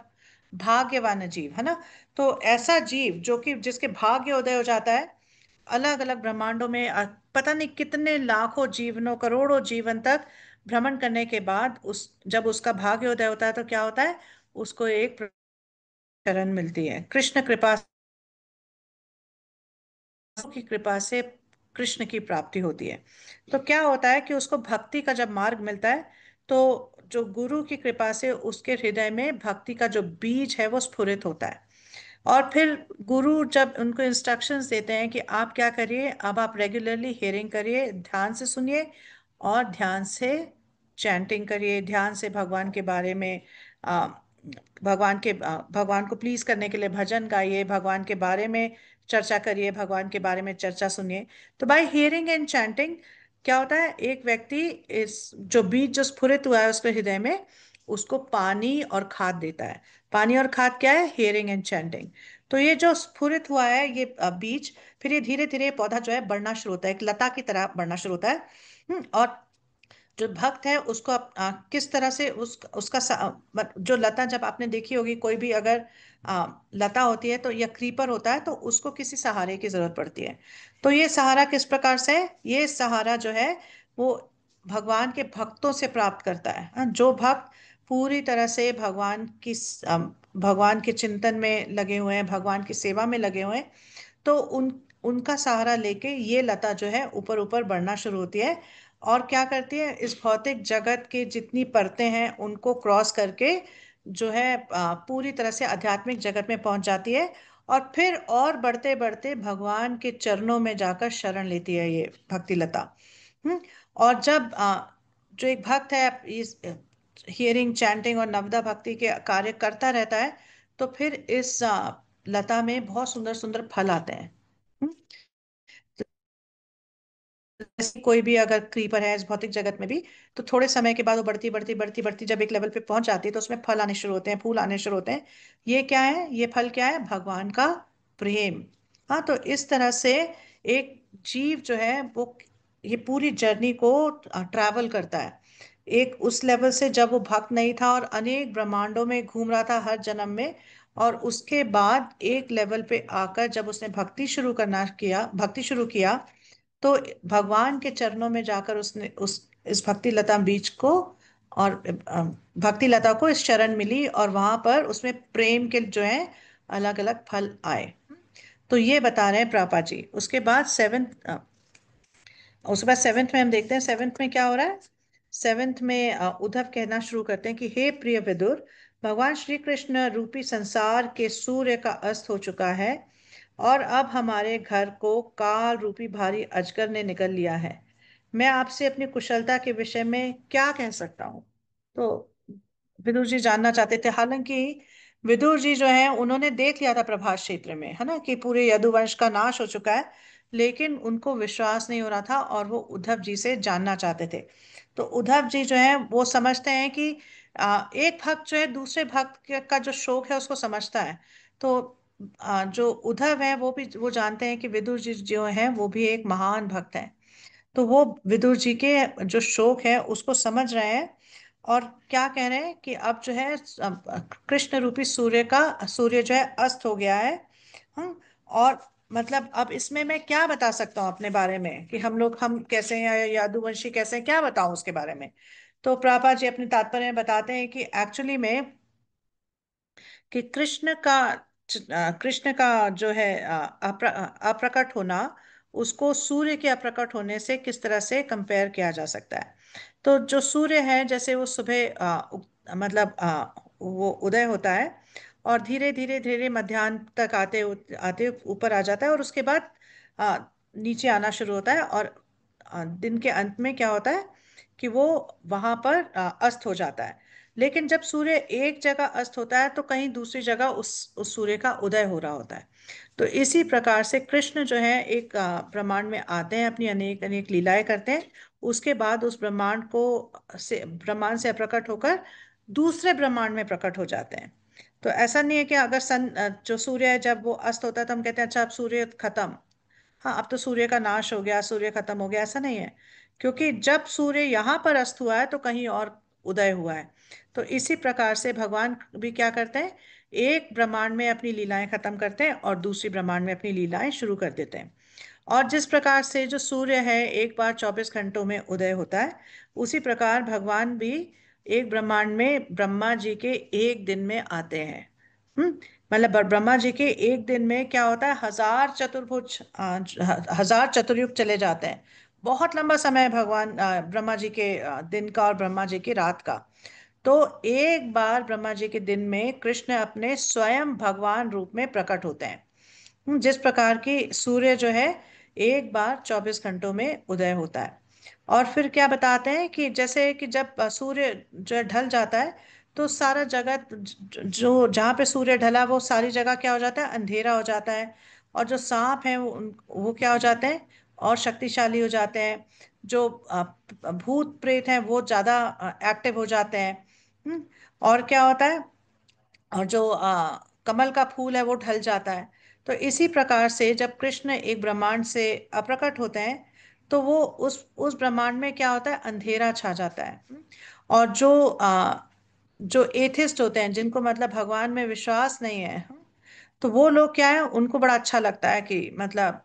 भाग्यवान जीव, है ना। तो ऐसा जीव जो कि जिसके भाग्य उदय हो जाता है अलग अलग ब्रह्मांडों में, पता नहीं कितने लाखों जीवनों करोड़ों जीवन तक भ्रमण करने के बाद उस जब उसका भाग्योदय होता है तो क्या होता है, उसको एक शरण मिलती है कृष्ण कृपा की कृपा से, कृष्ण की प्राप्ति होती है। तो क्या होता है कि उसको भक्ति का जब मार्ग मिलता है, तो जो गुरु की कृपा से उसके हृदय में भक्ति का जो बीज है वो स्फुरित होता है। और फिर गुरु जब उनको इंस्ट्रक्शंस देते हैं कि आप क्या करिए, अब आप रेगुलरली हियरिंग करिए, ध्यान से सुनिए और ध्यान से चैंटिंग करिए, ध्यान से भगवान के बारे में आ, भगवान को प्लीज करने के लिए भजन गाइए, भगवान के बारे में चर्चा करिए, भगवान के बारे में चर्चा सुनिए। तो बाय हियरिंग एंड चैंटिंग क्या होता है, एक व्यक्ति इस जो बीज जो स्फुरित हुआ है उसके हृदय में, उसको पानी और खाद देता है। पानी और खाद क्या है, हियरिंग एंड चैंटिंग। तो ये जो स्फुरित हुआ है ये बीज, फिर ये धीरे धीरे पौधा जो है बढ़ना शुरू होता है, एक लता की तरह बढ़ना शुरू होता है। और जो भक्त है उसको किस तरह से उसका जो लता जब आपने देखी होगी, कोई भी अगर लता होती है तो या क्रीपर होता है तो उसको किसी सहारे की जरूरत पड़ती है। तो ये सहारा किस प्रकार से है? ये सहारा जो है वो भगवान के भक्तों से प्राप्त करता है। जो भक्त पूरी तरह से भगवान के चिंतन में लगे हुए हैं, भगवान की सेवा में लगे हुए हैं, तो उनका सहारा लेके ये लता जो है ऊपर ऊपर बढ़ना शुरू होती है। और क्या करती है, इस भौतिक जगत के जितनी परतें हैं उनको क्रॉस करके जो है पूरी तरह से आध्यात्मिक जगत में पहुंच जाती है। और फिर और बढ़ते बढ़ते भगवान के चरणों में जाकर शरण लेती है ये भक्ति लता। और जब जो एक भक्त है इस हियरिंग चैंटिंग और नवदा भक्ति के कार्य करता रहता है, तो फिर इस लता में बहुत सुंदर सुंदर फल आते हैं। हम्म, जैसे कोई भी अगर क्रीपर है इस भौतिक जगत में भी, तो थोड़े समय के बाद वो बढ़ती बढ़ती बढ़ती बढ़ती जब एक लेवल पे पहुंच जाती है तो उसमें फल आने शुरू होते हैं, फूल आने शुरू होते हैं। ये क्या है, ये फल क्या है, भगवान का प्रेम। हाँ, तो इस तरह से एक जीव जो है वो ये पूरी जर्नी को ट्रैवल करता है। एक उस लेवल से जब वो भक्त नहीं था और अनेक ब्रह्मांडों में घूम रहा था हर जन्म में, और उसके बाद एक लेवल पे आकर जब उसने भक्ति शुरू किया, तो भगवान के चरणों में जाकर उसने उस इस भक्ति लता बीज को और भक्ति लता को इस शरण मिली, और वहां पर उसमें प्रेम के जो है अलग अलग फल आए। तो ये बता रहे हैं प्रभुपाद जी। उसके बाद सेवेंथ में हम देखते हैं, सेवेंथ में क्या हो रहा है। सेवेंथ में उद्धव कहना शुरू करते हैं कि हे प्रिय विदुर, भगवान श्री कृष्ण रूपी संसार के सूर्य का अस्त हो चुका है, और अब हमारे घर को काल रूपी भारी अजगर ने निगल लिया है। मैं आपसे अपनी कुशलता के विषय में क्या कह सकता हूँ। तो विदुर जी जानना चाहते थे। हालांकि विदुर जी जो है उन्होंने देख लिया था प्रभास क्षेत्र में, है ना, कि पूरे यदुवंश का नाश हो चुका है, लेकिन उनको विश्वास नहीं हो रहा था और वो उद्धव जी से जानना चाहते थे। तो उद्धव जी जो है वो समझते हैं कि एक भक्त जो है दूसरे भक्त का जो शोक है उसको समझता है। तो जो उद्धव है वो जानते हैं कि विदुर जी जो है वो भी एक महान भक्त है। तो वो विदुर जी के जो शोक है उसको समझ रहे हैं, और क्या कह रहे हैं कि अब जो है कृष्ण रूपी सूर्य जो है अस्त हो गया है। और मतलब अब इसमें मैं क्या बता सकता हूँ अपने बारे में कि हम कैसे हैं या यादुवंशी कैसे हैं, क्या बताऊं उसके बारे में। तो प्रभा जी अपने तात्पर्य में बताते हैं कि एक्चुअली में कि कृष्ण का जो है अप्रकट होना, उसको सूर्य के अप्रकट होने से किस तरह से कंपेयर किया जा सकता है। तो जो सूर्य है जैसे वो सुबह मतलब वो उदय होता है, और धीरे धीरे धीरे मध्याह्न तक आते आते ऊपर आ जाता है, और उसके बाद आ, नीचे आना शुरू होता है, और दिन के अंत में क्या होता है कि वो वहां पर अस्त हो जाता है। लेकिन जब सूर्य एक जगह अस्त होता है तो कहीं दूसरी जगह उस सूर्य का उदय हो रहा होता है। तो इसी प्रकार से कृष्ण जो है एक ब्रह्मांड में आते हैं, अपनी अनेक अनेक लीलाएं करते हैं, उसके बाद उस ब्रह्मांड से प्रकट होकर दूसरे ब्रह्मांड में प्रकट हो जाते हैं। तो ऐसा नहीं है कि अगर जो सूर्य है जब वो अस्त होता है तो हम कहते हैं अच्छा अब सूर्य खत्म, हाँ अब तो सूर्य का नाश हो गया, सूर्य खत्म हो गया, ऐसा नहीं है। क्योंकि जब सूर्य यहाँ पर अस्त हुआ है तो कहीं और उदय हुआ है। तो इसी प्रकार से भगवान भी क्या करते हैं, एक ब्रह्मांड में अपनी लीलाएं खत्म करते हैं और दूसरी ब्रह्मांड में अपनी लीलाएं शुरू कर देते हैं। और जिस प्रकार से जो सूर्य है एक बार 24 घंटों में उदय होता है, उसी प्रकार भगवान भी एक ब्रह्मांड में ब्रह्मा जी के एक दिन में आते हैं। मतलब ब्रह्मा जी के एक दिन में क्या होता है, हजार चतुर्युग चले जाते हैं। बहुत लंबा समय है भगवान ब्रह्मा जी के दिन का और ब्रह्मा जी की रात का। तो एक बार ब्रह्मा जी के दिन में कृष्ण अपने स्वयं भगवान रूप में प्रकट होते हैं। जिस प्रकार की सूर्य जो है एक बार 24 घंटों में उदय होता है। और फिर क्या बताते हैं कि जैसे कि जब सूर्य जो है ढल जाता है, तो सारा जगत जो जहाँ पे सूर्य ढला वो सारी जगह क्या हो जाता है, अंधेरा हो जाता है। और जो सांप हैं वो क्या हो जाते हैं, और शक्तिशाली हो जाते हैं। जो भूत प्रेत हैं वो ज्यादा एक्टिव हो जाते हैं। और क्या होता है, और जो कमल का फूल है वो ढल जाता है। तो इसी प्रकार से जब कृष्ण एक ब्रह्मांड से अप्रकट होते हैं, तो वो उस ब्रह्मांड में क्या होता है, अंधेरा छा जाता है। और जो एथिस्ट होते हैं, जिनको मतलब भगवान में विश्वास नहीं है, तो वो लोग क्या है, उनको बड़ा अच्छा लगता है कि मतलब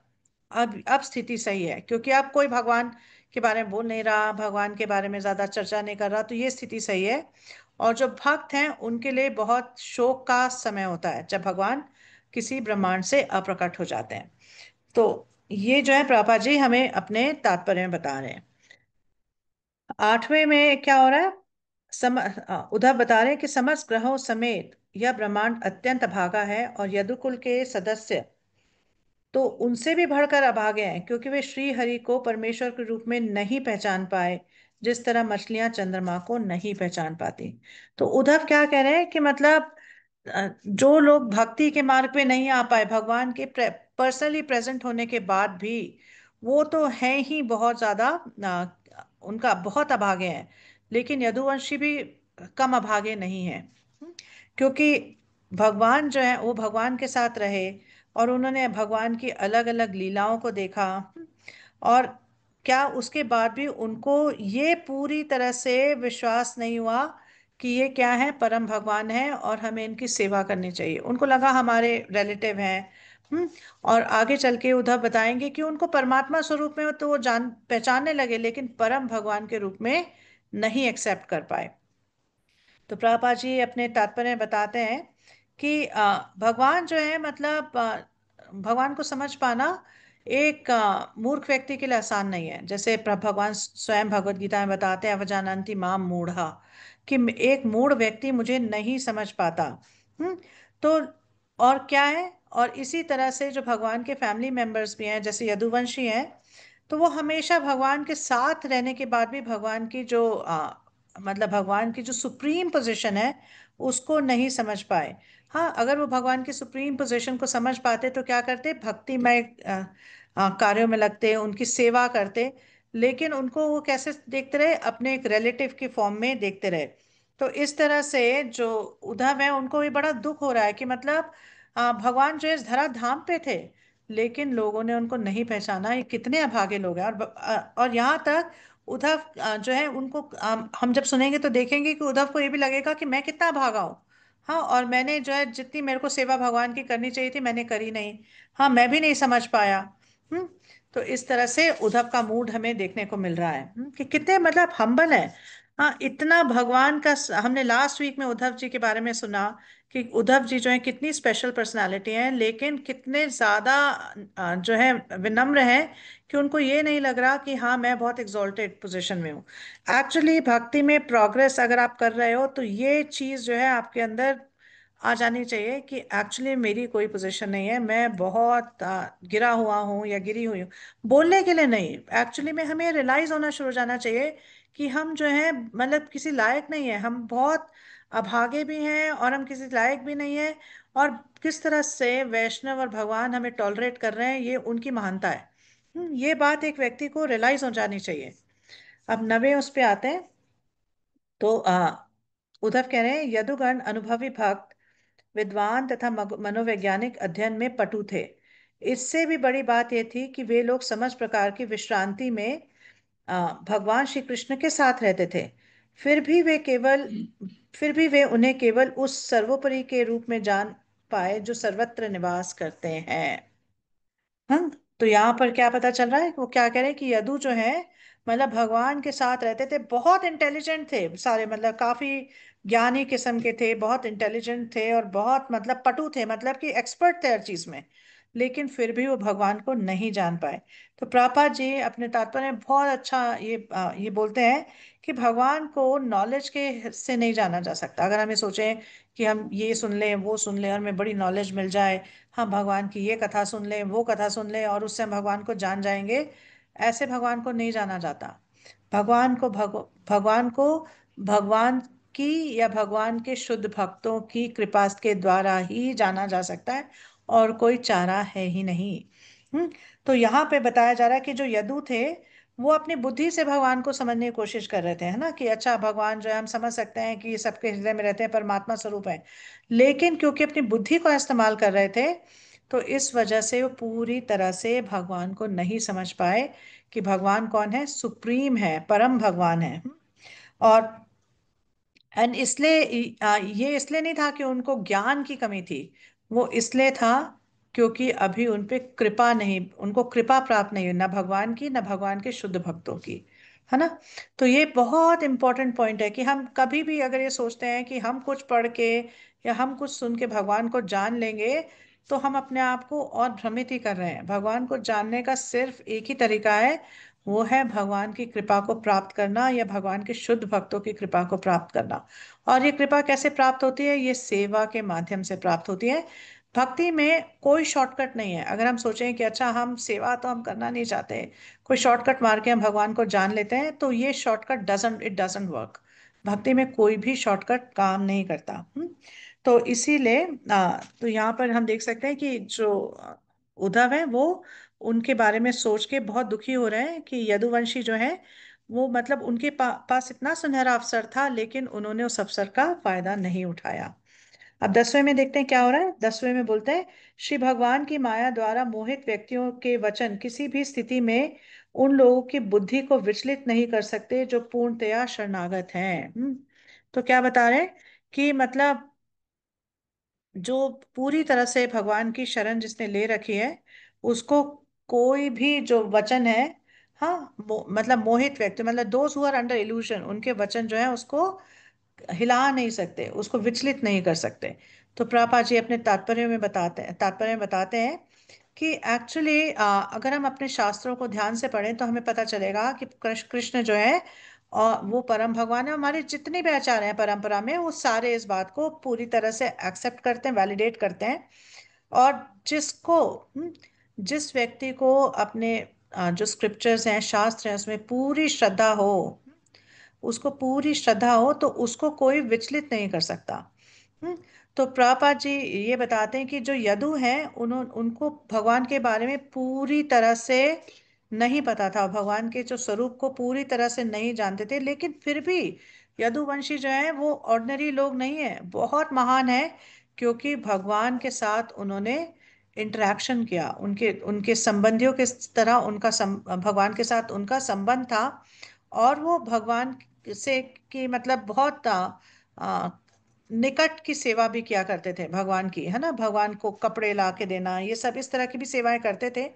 अब स्थिति सही है, क्योंकि अब कोई भगवान के बारे में बोल नहीं रहा, भगवान के बारे में ज्यादा चर्चा नहीं कर रहा, तो ये स्थिति सही है। और जो भक्त हैं उनके लिए बहुत शोक का समय होता है जब भगवान किसी ब्रह्मांड से अप्रकट हो जाते हैं। तो ये जो है प्रभा जी हमें अपने तात्पर्य में बता रहे हैं। आठवें में क्या हो रहा है, उद्धव बता रहे हैं कि समस्त ग्रहों समेत यह ब्रह्मांड अत्यंत अभागा है, और यदुकुल के सदस्य तो उनसे भी बढ़कर अभागे हैं, क्योंकि वे श्री हरि को परमेश्वर के रूप में नहीं पहचान पाए, जिस तरह मछलियां चंद्रमा को नहीं पहचान पाती। तो उद्धव क्या कह रहे हैं कि मतलब जो लोग भक्ति के मार्ग पे नहीं आ पाए, भगवान के पर्सनली प्रेजेंट होने के बाद भी, वो तो हैं ही बहुत ज्यादा, उनका बहुत अभागे हैं। लेकिन यदुवंशी भी कम अभागे नहीं हैं। क्योंकि भगवान जो है वो भगवान के साथ रहे, और उन्होंने भगवान की अलग अलग लीलाओं को देखा। और क्या उसके बाद भी उनको ये पूरी तरह से विश्वास नहीं हुआ कि ये क्या है, परम भगवान है और हमें इनकी सेवा करनी चाहिए। उनको लगा हमारे रिलेटिव हैं। और आगे चल के उद्धव बताएंगे कि उनको परमात्मा स्वरूप में तो वो जान पहचानने लगे, लेकिन परम भगवान के रूप में नहीं एक्सेप्ट कर पाए। तो प्रभुपाद जी अपने तात्पर्य में बताते हैं कि भगवान जो है मतलब भगवान को समझ पाना एक मूर्ख व्यक्ति के लिए आसान नहीं है। जैसे भगवान स्वयं भगवत गीता में बताते हैं, अवजानन्ति माम मूढ़ा, कि एक मूढ़ व्यक्ति मुझे नहीं समझ पाता। हम्म। तो और क्या है, और इसी तरह से जो भगवान के फैमिली मेंबर्स भी हैं, जैसे यदुवंशी हैं, तो वो हमेशा भगवान के साथ रहने के बाद भी भगवान की जो मतलब भगवान की जो सुप्रीम पोजीशन है उसको नहीं समझ पाए। हाँ, अगर वो भगवान की सुप्रीम पोजीशन को समझ पाते तो क्या करते, भक्तिमय कार्यों में लगते, उनकी सेवा करते। लेकिन उनको वो कैसे देखते रहे, अपने एक रिलेटिव के फॉर्म में देखते रहे। तो इस तरह से जो उद्धव है उनको भी बड़ा दुख हो रहा है कि मतलब भगवान जो इस धरा धाम पे थे, लेकिन लोगों ने उनको नहीं पहचाना। ये कितने अभागे लोग हैं। और यहाँ तक उद्धव जो है उनको हम जब सुनेंगे तो देखेंगे कि उद्धव को ये भी लगेगा कि मैं कितना अभागा हूँ। हाँ, और मैंने जो है जितनी मेरे को सेवा भगवान की करनी चाहिए थी मैंने करी नहीं। हाँ, मैं भी नहीं समझ पाया। हम्म। तो इस तरह से उद्धव का मूड हमें देखने को मिल रहा है, कि कितने मतलब हम्बल है। हाँ, इतना भगवान का हमने लास्ट वीक में उद्धव जी के बारे में सुना कि उद्धव जी जो है कितनी स्पेशल पर्सनालिटी हैं, लेकिन कितने ज्यादा जो है विनम्र हैं, कि उनको ये नहीं लग रहा कि हाँ मैं बहुत एग्जॉल्टेड पोजीशन में हूँ। एक्चुअली भक्ति में प्रोग्रेस अगर आप कर रहे हो तो ये चीज जो है आपके अंदर आ जानी चाहिए कि एक्चुअली मेरी कोई पोजीशन नहीं है, मैं बहुत गिरा हुआ हूँ या गिरी हुई हूँ। बोलने के लिए नहीं, एक्चुअली में हमें रियलाइज होना शुरू हो जाना चाहिए कि हम जो है मतलब किसी लायक नहीं है, हम बहुत अभागे भी हैं और हम किसी लायक भी नहीं है। और किस तरह से वैष्णव और भगवान हमें टॉलरेट कर रहे हैं, ये उनकी महानता है। ये बात एक व्यक्ति को रियलाइज हो जानी चाहिए। अब नवे उस पे आते हैं। तो उद्धव कह रहे हैं, यदुगण अनुभवी भक्त, विद्वान तथा मनोवैज्ञानिक अध्ययन में पटु थे। इससे भी बड़ी बात यह थी कि वे लोग समझ प्रकार की विश्रांति में भगवान श्री कृष्ण के साथ रहते थे। फिर भी वे केवल फिर भी वे उन्हें केवल उस सर्वोपरि के रूप में जान पाए जो सर्वत्र निवास करते हैं। हाँ, तो यहाँ पर क्या पता चल रहा है, वो क्या कह रहे हैं कि यदु जो है मतलब भगवान के साथ रहते थे, बहुत इंटेलिजेंट थे सारे, मतलब काफी ज्ञानी किस्म के थे, बहुत इंटेलिजेंट थे और बहुत मतलब पटु थे, मतलब कि एक्सपर्ट थे हर चीज में। लेकिन फिर भी वो भगवान को नहीं जान पाए। तो प्रभुपाद जी अपने तात्पर्य में बहुत अच्छा ये बोलते हैं कि भगवान को नॉलेज के से नहीं जाना जा सकता। अगर हमें सोचें कि हम ये सुन लें वो सुन लें और हमें बड़ी नॉलेज मिल जाए, हम भगवान की ये कथा सुन लें वो कथा सुन लें और उससे हम भगवान को जान जाएंगे, ऐसे भगवान को नहीं जाना जाता। भगवान को भगवान की या भगवान के शुद्ध भक्तों की कृपा के द्वारा ही जाना जा सकता है, और कोई चारा है ही नहीं। हम्म। तो यहाँ पे बताया जा रहा है कि जो यदु थे वो अपनी बुद्धि से भगवान को समझने की कोशिश कर रहे थे, है ना, कि अच्छा भगवान जो है हम समझ सकते हैं कि ये सबके हृदय में रहते हैं, परमात्मा स्वरूप है। लेकिन क्योंकि अपनी बुद्धि का इस्तेमाल कर रहे थे, तो इस वजह से वो पूरी तरह से भगवान को नहीं समझ पाए कि भगवान कौन है, सुप्रीम है, परम भगवान है। और एंड इसलिए ये इसलिए नहीं था कि उनको ज्ञान की कमी थी, वो इसलिए था क्योंकि अभी उन पे कृपा नहीं, उनको कृपा प्राप्त नहीं हुई, ना भगवान की ना भगवान के शुद्ध भक्तों की, है ना। तो ये बहुत इंपॉर्टेंट पॉइंट है कि हम कभी भी अगर ये सोचते हैं कि हम कुछ पढ़ के या हम कुछ सुन के भगवान को जान लेंगे, तो हम अपने आप को और भ्रमित ही कर रहे हैं। भगवान को जानने का सिर्फ एक ही तरीका है, वो है भगवान की कृपा को प्राप्त करना या भगवान के शुद्ध भक्तों की कृपा को प्राप्त करना। और ये कृपा कैसे प्राप्त होती है, ये सेवा के माध्यम से प्राप्त होती है। भक्ति में कोई शॉर्टकट नहीं है। अगर हम सोचें कि अच्छा हम सेवा तो हम करना नहीं चाहते, कोई शॉर्टकट मार के हम भगवान को जान लेते हैं, तो ये शॉर्टकट डजंट वर्क। भक्ति में कोई भी शॉर्टकट काम नहीं करता। तो इसीलिए तो यहाँ पर हम देख सकते हैं कि जो उद्धव है वो उनके बारे में सोच के बहुत दुखी हो रहे हैं कि यदुवंशी जो है वो मतलब उनके पास इतना सुनहरा अवसर था, लेकिन उन्होंने उस अवसर का फायदा नहीं उठाया। अब 10वें में देखते हैं क्या हो रहा है। 10वें में बोलते हैं, श्री भगवान की माया द्वारा मोहित व्यक्तियों के वचन किसी भी स्थिति में उन लोगों की बुद्धि को विचलित नहीं कर सकते जो पूर्णतया शरणागत हैं। तो क्या बता रहे हैं कि मतलब जो पूरी तरह से भगवान की शरण जिसने ले रखी है, उसको कोई भी जो वचन है, हाँ मतलब मोहित व्यक्ति मतलब those who are under illusion, उनके वचन जो है उसको हिला नहीं सकते, उसको विचलित नहीं कर सकते। तो प्रभुपाद जी अपने तात्पर्य में बताते हैं कि एक्चुअली अगर हम अपने शास्त्रों को ध्यान से पढ़ें तो हमें पता चलेगा कि कृष्ण जो है और वो परम भगवान है। हमारे जितने भी आचार्य हैं परंपरा में, वो सारे इस बात को पूरी तरह से एक्सेप्ट करते हैं, वैलिडेट करते हैं। और जिसको जिस व्यक्ति को अपने जो स्क्रिप्चर्स हैं, शास्त्र हैं, उसमें पूरी श्रद्धा हो, उसको पूरी श्रद्धा हो, तो उसको कोई विचलित नहीं कर सकता। हम्म, तो प्रभुपाद जी ये बताते हैं कि जो यदु हैं, उनको भगवान के बारे में पूरी तरह से नहीं पता था, भगवान के जो स्वरूप को पूरी तरह से नहीं जानते थे, लेकिन फिर भी यदुवंशी जो है वो ऑर्डिनरी लोग नहीं है, बहुत महान है। क्योंकि भगवान के साथ उन्होंने इंटरेक्शन किया, उनके उनके संबंधियों के तरह भगवान के साथ उनका संबंध था। और वो भगवान से की मतलब बहुत आ, निकट की सेवा भी किया करते थे भगवान की, है ना। भगवान को कपड़े ला के देना, ये सब इस तरह की भी सेवाएं करते थे।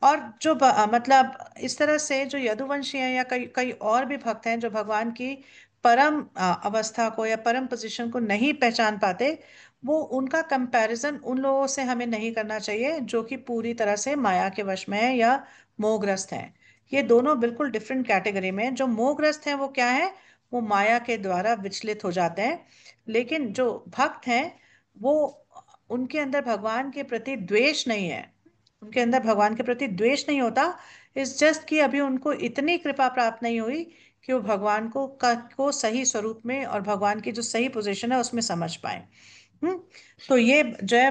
और जो मतलब इस तरह से जो यदुवंशी हैं या कई कई और भी भक्त हैं जो भगवान की परम अवस्था को या परम पोजीशन को नहीं पहचान पाते, वो उनका कंपैरिजन उन लोगों से हमें नहीं करना चाहिए जो कि पूरी तरह से माया के वश में है या मोहग्रस्त हैं। ये दोनों बिल्कुल डिफरेंट कैटेगरी में हैं। जो मोहग्रस्त हैं वो क्या है, वो माया के द्वारा विचलित हो जाते हैं। लेकिन जो भक्त हैं, वो उनके अंदर भगवान के प्रति द्वेष नहीं है, उनके अंदर भगवान के प्रति द्वेष नहीं होता। इस जस्ट कि अभी उनको इतनी कृपा प्राप्त नहीं हुई कि वो भगवान को सही स्वरूप में और भगवान की जो सही पोजीशन है उसमें समझ पाए। हम्म। तो ये जो है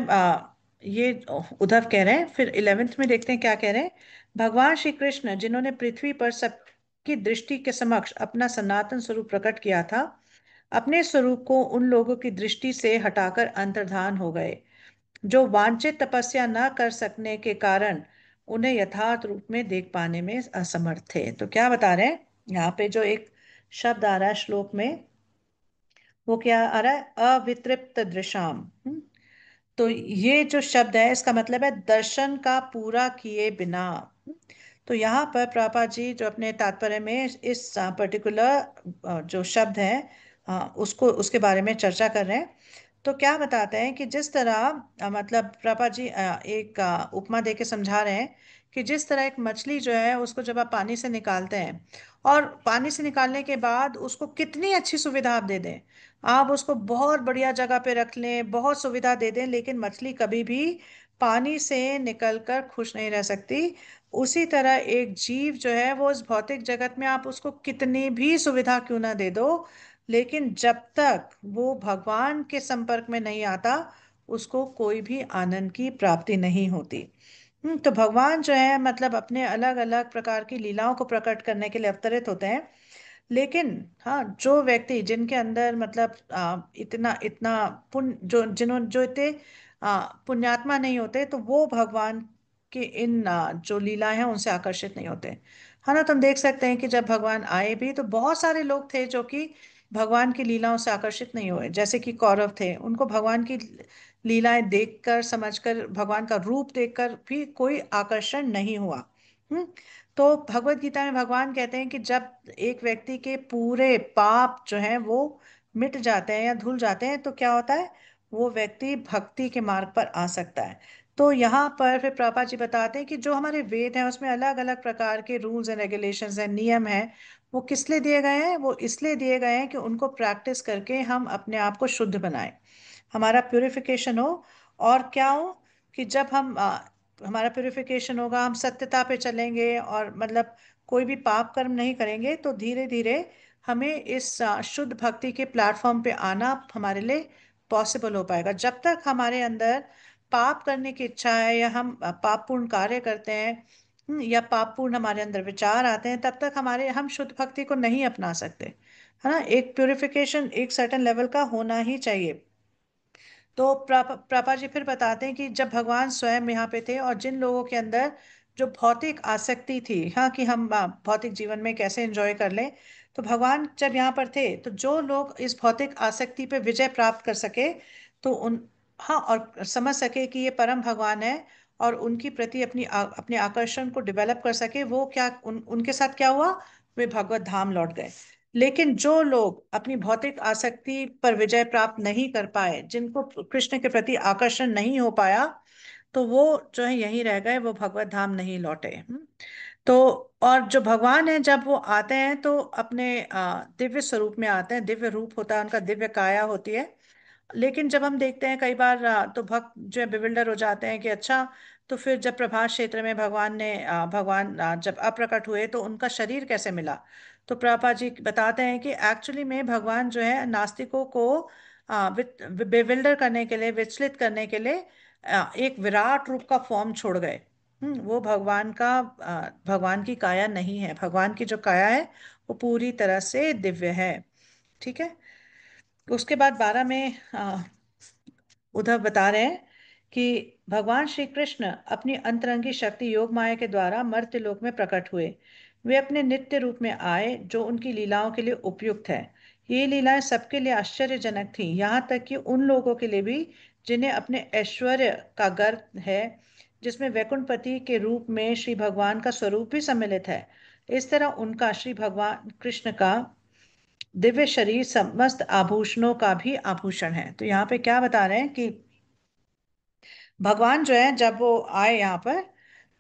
ये उद्धव कह रहे हैं। फिर 11th में देखते हैं क्या कह रहे हैं। भगवान श्री कृष्ण जिन्होंने पृथ्वी पर सबकी दृष्टि के समक्ष अपना सनातन स्वरूप प्रकट किया था, अपने स्वरूप को उन लोगों की दृष्टि से हटाकर अंतर्धान हो गए जो वांछित तपस्या न कर सकने के कारण उन्हें यथार्थ रूप में देख पाने में असमर्थ थे। तो क्या बता रहे हैं यहाँ पे, जो एक शब्द आ रहा है श्लोक में, वो क्या आ रहा है, अवितृप्त दृशाम। तो ये जो शब्द है इसका मतलब है दर्शन का पूरा किए बिना। तो यहाँ पर प्रभुपाद जी जो अपने तात्पर्य में इस पर्टिकुलर जो शब्द है, उसको उसके बारे में चर्चा कर रहे हैं। तो क्या बताते हैं कि जिस तरह मतलब प्रभुपाद जी एक उपमा दे के समझा रहे हैं कि जिस तरह एक मछली जो है उसको जब आप पानी से निकालते हैं, और पानी से निकालने के बाद उसको कितनी अच्छी सुविधा आप दे दें, आप उसको बहुत बढ़िया जगह पे रख लें, बहुत सुविधा दे दें, लेकिन मछली कभी भी पानी से निकलकर खुश नहीं रह सकती। उसी तरह एक जीव जो है वो इस भौतिक जगत में आप उसको कितनी भी सुविधा क्यों ना दे दो, लेकिन जब तक वो भगवान के संपर्क में नहीं आता, उसको कोई भी आनंद की प्राप्ति नहीं होती। तो भगवान जो है मतलब अपने अलग अलग प्रकार की लीलाओं को प्रकट करने के लिए अवतरित होते हैं। लेकिन हाँ, जो व्यक्ति जिनके अंदर मतलब इतना इतना पुण्य, जो इतने पुण्यात्मा नहीं होते, तो वो भगवान के इन जो लीलाएं हैं उनसे आकर्षित नहीं होते। है ना। तुम देख सकते हैं कि जब भगवान आए भी तो बहुत सारे लोग थे जो कि भगवान की लीलाओं से आकर्षित नहीं हुए, जैसे कि कौरव थे, उनको भगवान की लीलाएं देखकर, समझकर, भगवान का रूप देखकर भी कोई आकर्षण नहीं हुआ। हम्म। तो भगवत गीता में भगवान कहते हैं कि जब एक व्यक्ति के पूरे पाप जो हैं वो मिट जाते हैं या धुल जाते हैं, तो क्या होता है, वो व्यक्ति भक्ति के मार्ग पर आ सकता है। तो यहाँ पर फिर प्रभुपाद जी बताते हैं कि जो हमारे वेद हैं उसमें अलग अलग प्रकार के रूल्स एंड रेगुलेशंस हैं, नियम हैं। वो किस लिए दिए गए हैं, वो इसलिए दिए गए हैं कि उनको प्रैक्टिस करके हम अपने आप को शुद्ध बनाएं, हमारा प्यूरिफिकेशन हो। और क्या हो कि जब हम हमारा प्यूरिफिकेशन होगा, हम सत्यता पे चलेंगे और मतलब कोई भी पाप कर्म नहीं करेंगे, तो धीरे धीरे हमें इस शुद्ध भक्ति के प्लेटफॉर्म पे आना हमारे लिए पॉसिबल हो पाएगा। जब तक हमारे अंदर पाप करने की इच्छा है या हम पापपूर्ण कार्य करते हैं, या पापपूर्ण हमारे अंदर विचार आते हैं, तब तक हम शुद्ध भक्ति को नहीं अपना सकते। है ना। एक प्यूरिफिकेशन एक सर्टेन लेवल का होना ही चाहिए। तो प्रभा जी फिर बताते हैं कि जब भगवान स्वयं यहाँ पे थे और जिन लोगों के अंदर जो भौतिक आसक्ति थी, हाँ, कि हम भौतिक जीवन में कैसे एंजॉय कर लें, तो भगवान जब यहाँ पर थे तो जो लोग इस भौतिक आसक्ति पे विजय प्राप्त कर सके, तो उन हाँ, और समझ सके कि ये परम भगवान है, और उनकी प्रति अपने आकर्षण को डेवलप कर सके, वो क्या उनके साथ क्या हुआ, वे भगवत धाम लौट गए। लेकिन जो लोग अपनी भौतिक आसक्ति पर विजय प्राप्त नहीं कर पाए, जिनको कृष्ण के प्रति आकर्षण नहीं हो पाया, तो वो जो है यहीं रह गए, वो भगवत धाम नहीं लौटे। तो और जो भगवान है जब वो आते हैं तो अपने दिव्य स्वरूप में आते हैं, दिव्य रूप होता है उनका, दिव्य काया होती है। लेकिन जब हम देखते हैं कई बार तो भक्त जो है बिविल्डर हो जाते हैं कि अच्छा, तो फिर जब प्रभास क्षेत्र में भगवान ने भगवान जब अप्रकट हुए तो उनका शरीर कैसे मिला। तो प्रभा जी बताते हैं कि एक्चुअली में भगवान जो है नास्तिकों को बेविल्डर करने के लिए, विचलित करने के लिए एक विराट रूप का फॉर्म छोड़ गए। वो भगवान का भगवान की काया नहीं है, भगवान की जो काया है वो पूरी तरह से दिव्य है। ठीक है। उसके बाद 12 में उद्धव बता रहे हैं कि भगवान श्री कृष्ण अपनी अंतरंगी शक्ति योग माया के द्वारा मर्त्य लोक में प्रकट हुए। वे अपने नित्य रूप में आए जो उनकी लीलाओं के लिए उपयुक्त है। ये लीलाएं सबके लिए आश्चर्यजनक थीं, यहाँ तक कि उन लोगों के लिए भी जिन्हें अपने ऐश्वर्य का गर्व है, जिसमें वैकुंठपति के रूप में श्री भगवान का स्वरूप भी सम्मिलित है। इस तरह उनका, श्री भगवान कृष्ण का दिव्य शरीर समस्त आभूषणों का भी आभूषण है। तो यहाँ पे क्या बता रहे हैं कि भगवान जो है जब वो आए यहाँ पर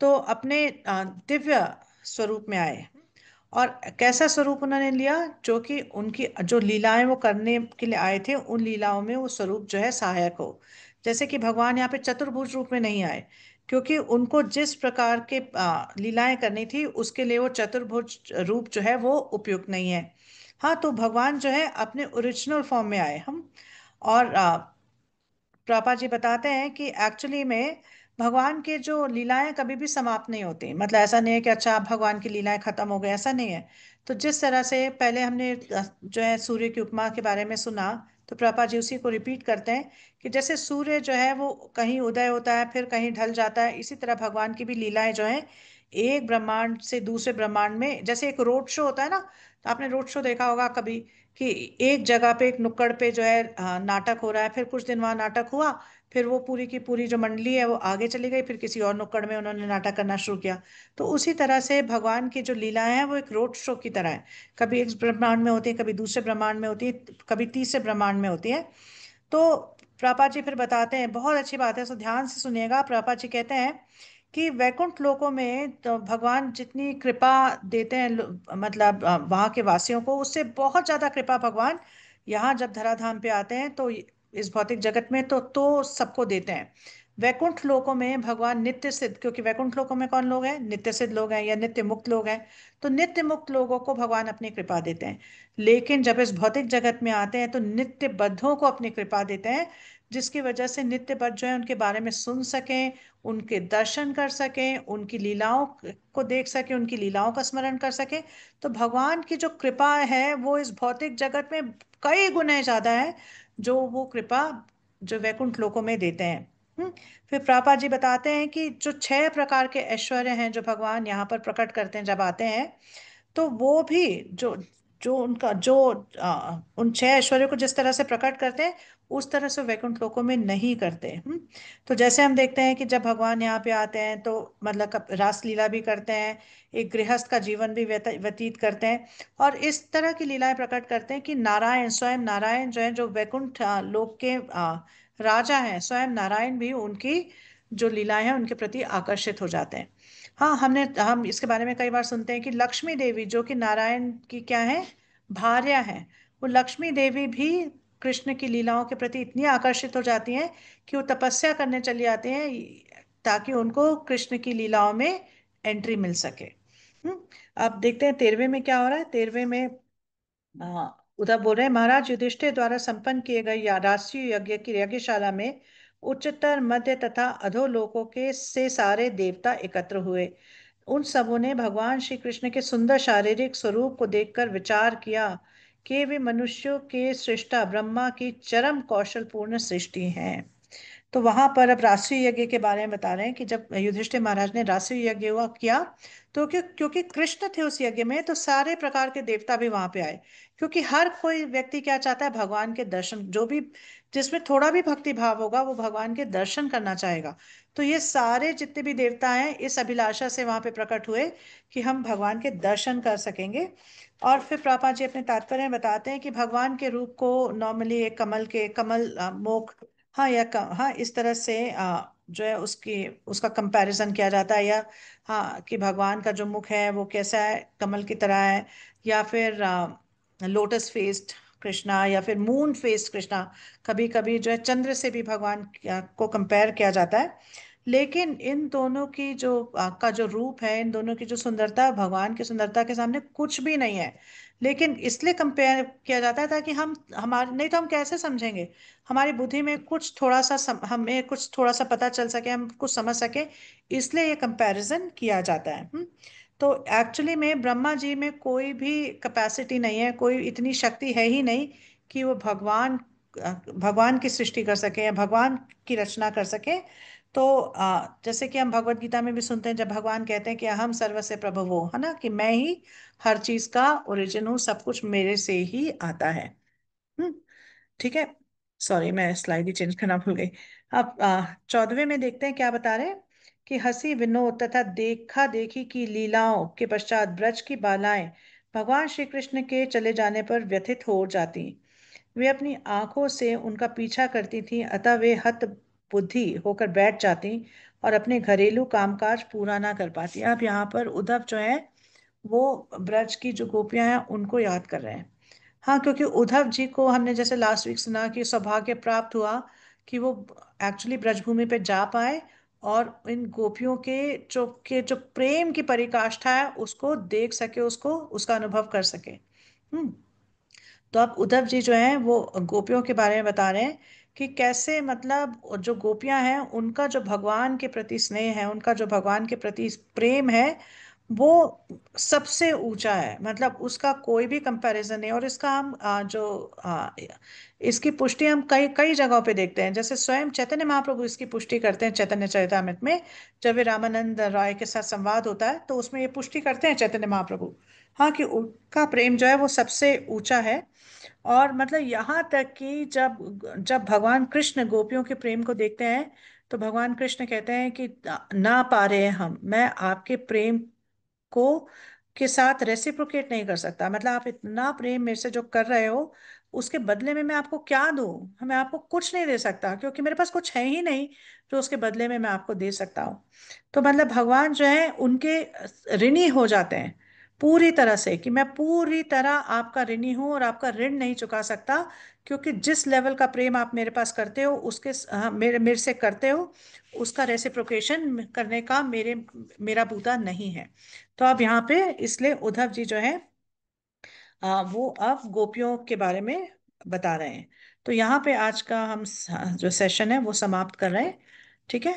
तो अपने दिव्य स्वरूप में आए। और कैसा स्वरूप उन्होंने लिया, जो कि उनकी जो लीलाएं वो करने के लिए आए थे उन लीलाओं में वो स्वरूप जो है सहायक हो। जैसे कि भगवान यहाँ पे चतुर्भुज रूप में नहीं आए, क्योंकि उनको जिस प्रकार के लीलाएं करनी थी उसके लिए वो चतुर्भुज रूप जो है वो उपयुक्त नहीं है। हाँ, तो भगवान जो है अपने ओरिजिनल फॉर्म में आए हम। और पापा जी बताते हैं कि एक्चुअली में भगवान के जो लीलाएं कभी भी समाप्त नहीं होती, मतलब ऐसा नहीं है कि अच्छा अब भगवान की लीलाएं खत्म हो गई, ऐसा नहीं है। तो जिस तरह से पहले हमने जो है सूर्य की उपमा के बारे में सुना, तो पापा जी उसी को रिपीट करते हैं कि जैसे सूर्य जो है वो कहीं उदय होता है फिर कहीं ढल जाता है, इसी तरह भगवान की भी लीलाएं जो हैं एक ब्रह्मांड से दूसरे ब्रह्मांड में, जैसे एक रोड शो होता है ना, तो आपने रोड शो देखा होगा कभी कि एक जगह पे एक नुक्कड़ पे जो है नाटक हो रहा है, फिर कुछ दिन वहां नाटक हुआ, फिर वो पूरी की पूरी जो मंडली है वो आगे चली गई, फिर किसी और नुक्कड़ में उन्होंने नाटक करना शुरू किया। तो उसी तरह से भगवान की जो लीलाएं हैं वो एक रोड शो की तरह है, कभी एक ब्रह्मांड में होती है, कभी दूसरे ब्रह्मांड में होती है, कभी तीसरे ब्रह्मांड में होती है। तो प्रभा जी फिर बताते हैं, बहुत अच्छी बात है, सो ध्यान से सुनिएगा। प्रभा जी कहते हैं कि वैकुंठ लोकों में तो भगवान जितनी कृपा देते हैं मतलब वहाँ के वासियों को, उससे बहुत ज्यादा कृपा भगवान यहाँ जब धराधाम पे आते हैं तो इस भौतिक जगत में तो सबको देते हैं। वैकुंठ लोकों में भगवान नित्य सिद्ध, क्योंकि वैकुंठ लोकों में कौन लोग हैं, नित्य सिद्ध लोग हैं या नित्य मुक्त लोग हैं। तो नित्य मुक्त लोगों को भगवान अपनी कृपा देते हैं। लेकिन जब इस भौतिक जगत में आते हैं तो नित्य बद्धों को अपनी कृपा देते हैं, जिसकी वजह से नित्य बद्ध जो है उनके बारे में सुन सकें, उनके दर्शन कर सकें, उनकी लीलाओं को देख सकें, उनकी लीलाओं का स्मरण कर सकें। तो भगवान की जो कृपा है वो इस भौतिक जगत में कई गुना ज्यादा है जो वो कृपा जो वैकुंठ लोकों में देते हैं। फिर प्रापा जी बताते हैं कि जो 6 प्रकार के ऐश्वर्य हैं जो भगवान यहाँ पर प्रकट करते हैं जब आते हैं, तो वो भी जो जो उनका जो उन 6 ऐश्वर्यों को जिस तरह से प्रकट करते हैं उस तरह से वैकुंठ लोकों में नहीं करते। तो जैसे हम देखते हैं कि जब भगवान यहाँ पे आते हैं तो मतलब रास लीला भी करते हैं, एक गृहस्थ का जीवन भी व्यतीत करते हैं, और इस तरह की लीलाएं प्रकट करते हैं कि नारायण, स्वयं नारायण जो है, जो वैकुंठ लोक के राजा हैं, स्वयं नारायण भी उनकी जो लीलाएं हैं उनके प्रति आकर्षित हो जाते हैं। हाँ, हम इसके बारे में कई बार सुनते हैं कि लक्ष्मी देवी जो कि नारायण की क्या है, भार्या है, वो लक्ष्मी देवी भी कृष्ण की लीलाओं के प्रति इतनी आकर्षित हो जाती हैं कि वो तपस्या करने चली जाती हैं ताकि उनको कृष्ण की लीलाओं में एंट्री मिल सके। अब देखते हैं 13वें में क्या हो रहा है। 13वें में उद्धव बोल रहे हैं, महाराज युधिष्ठिर द्वारा संपन्न किए गए या राष्ट्रीय यज्ञ की यज्ञशाला में उच्चतर, मध्य तथा अधोलोकों के से सारे देवता एकत्र हुए। उन सबों ने भगवान श्री कृष्ण के सुंदर शारीरिक स्वरूप को देखकर विचार किया कि वे मनुष्यों के सृष्टा ब्रह्मा की चरम कौशलपूर्ण सृष्टि हैं। तो वहां पर अब राष्ट्रीय यज्ञ के बारे में बता रहे हैं कि जब युधिष्ठिर महाराज ने राष्ट्रीय यज्ञ हुआ किया, तो क्योंकि कृष्ण थे उस यज्ञ में तो सारे प्रकार के देवता भी वहां पे आए, क्योंकि हर कोई व्यक्ति क्या चाहता है, भगवान के दर्शन, जो भी जिसमें थोड़ा भी भक्ति भाव होगा वो भगवान के दर्शन करना चाहेगा। तो ये सारे जितने भी देवता हैं इस अभिलाषा से वहां पे प्रकट हुए कि हम भगवान के दर्शन कर सकेंगे। और फिर प्रभा जी अपने तात्पर्य में बताते हैं कि भगवान के रूप को नॉर्मली एक कमल के कमल मोख, हाँ या हाँ इस तरह से जो है उसकी उसका कंपैरिजन किया जाता है, या हाँ कि भगवान का जो मुख है वो कैसा है, कमल की तरह है, या फिर लोटस फेस्ड कृष्णा, या फिर मून फेस्ड कृष्णा। कभी कभी जो है चंद्र से भी भगवान को कंपेयर किया जाता है। लेकिन इन दोनों की जो का जो रूप है, इन दोनों की जो सुंदरता है, भगवान की सुंदरता के सामने कुछ भी नहीं है। लेकिन इसलिए कंपेयर किया जाता है ताकि हम हमारे, नहीं तो हम कैसे समझेंगे, हमारी बुद्धि में कुछ थोड़ा सा हमें कुछ थोड़ा सा पता चल सके, हम कुछ समझ सके, इसलिए ये कंपैरिजन किया जाता है। तो एक्चुअली में ब्रह्मा जी में कोई भी कैपेसिटी नहीं है, कोई इतनी शक्ति है ही नहीं कि वो भगवान की सृष्टि कर सके या भगवान की रचना कर सके। तो जैसे कि हम भगवत गीता में भी सुनते हैं, जब भगवान कहते हैं कि अहम सर्वस्य प्रभवो, है ना, कि मैं ही हर चीज का ओरिजिन हूँ, सब कुछ मेरे से ही आता है। हम्म। ठीक है। सॉरी, मैं स्लाइड ही चेंज करना भूल गई। अब 14वें में देखते हैं क्या बता रहे हैं, कि हंसी विनोद तथा देखा देखी की लीलाओं के पश्चात ब्रज की बालाएं भगवान श्री कृष्ण के चले जाने पर व्यथित हो जाती। वे अपनी आंखों से उनका पीछा करती थीं, अतः वे हत बुद्धि होकर बैठ जाती और अपने घरेलू कामकाज पूरा ना कर पाती। अब यहाँ पर उद्धव जो है वो ब्रज की जो गोपियां हैं उनको याद कर रहे हैं। हाँ, क्योंकि उद्धव जी को हमने जैसे लास्ट वीक सुना कि सौभाग्य प्राप्त हुआ कि वो एक्चुअली ब्रजभूमि पे जा पाए और इन गोपियों के जो प्रेम की पराकाष्ठा है उसको देख सके, उसको उसका अनुभव कर सके। हम्म। तो अब उद्धव जी जो हैं वो गोपियों के बारे में बता रहे हैं कि कैसे, मतलब जो गोपियां हैं उनका जो भगवान के प्रति स्नेह है, उनका जो भगवान के प्रति प्रेम है, वो सबसे ऊंचा है, मतलब उसका कोई भी कंपैरिजन नहीं। और इसका हम इसकी पुष्टि हम कई कई जगहों पे देखते हैं, जैसे स्वयं चैतन्य महाप्रभु इसकी पुष्टि करते हैं चैतन्य चरितामृत में। जब वे रामानंद राय के साथ संवाद होता है तो उसमें ये पुष्टि करते हैं चैतन्य महाप्रभु, हाँ, कि उनका प्रेम जो है वो सबसे ऊंचा है। और मतलब यहाँ तक कि जब जब भगवान कृष्ण गोपियों के प्रेम को देखते हैं तो भगवान कृष्ण कहते हैं कि ना पा रहे हैं हम, मैं आपके प्रेम को के साथ रेसिप्रोकेट नहीं कर सकता, मतलब आप इतना प्रेम मेरे से जो कर रहे हो उसके बदले में मैं आपको क्या दूं, मैं आपको कुछ नहीं दे सकता, क्योंकि मेरे पास कुछ है ही नहीं जो उसके बदले में मैं आपको दे सकता हूँ। तो मतलब भगवान जो है उनके ऋणी हो जाते हैं पूरी तरह से, कि मैं पूरी तरह आपका ऋणी हूं और आपका ऋण नहीं चुका सकता, क्योंकि जिस लेवल का प्रेम आप मेरे पास करते हो उसके मेरे मेरे से करते हो, उसका रेसिप्रोकेशन करने का मेरा बूता नहीं है। तो अब यहाँ पे इसलिए उद्धव जी जो है वो अब गोपियों के बारे में बता रहे हैं। तो यहाँ पे आज का हम जो सेशन है वो समाप्त कर रहे हैं। ठीक है।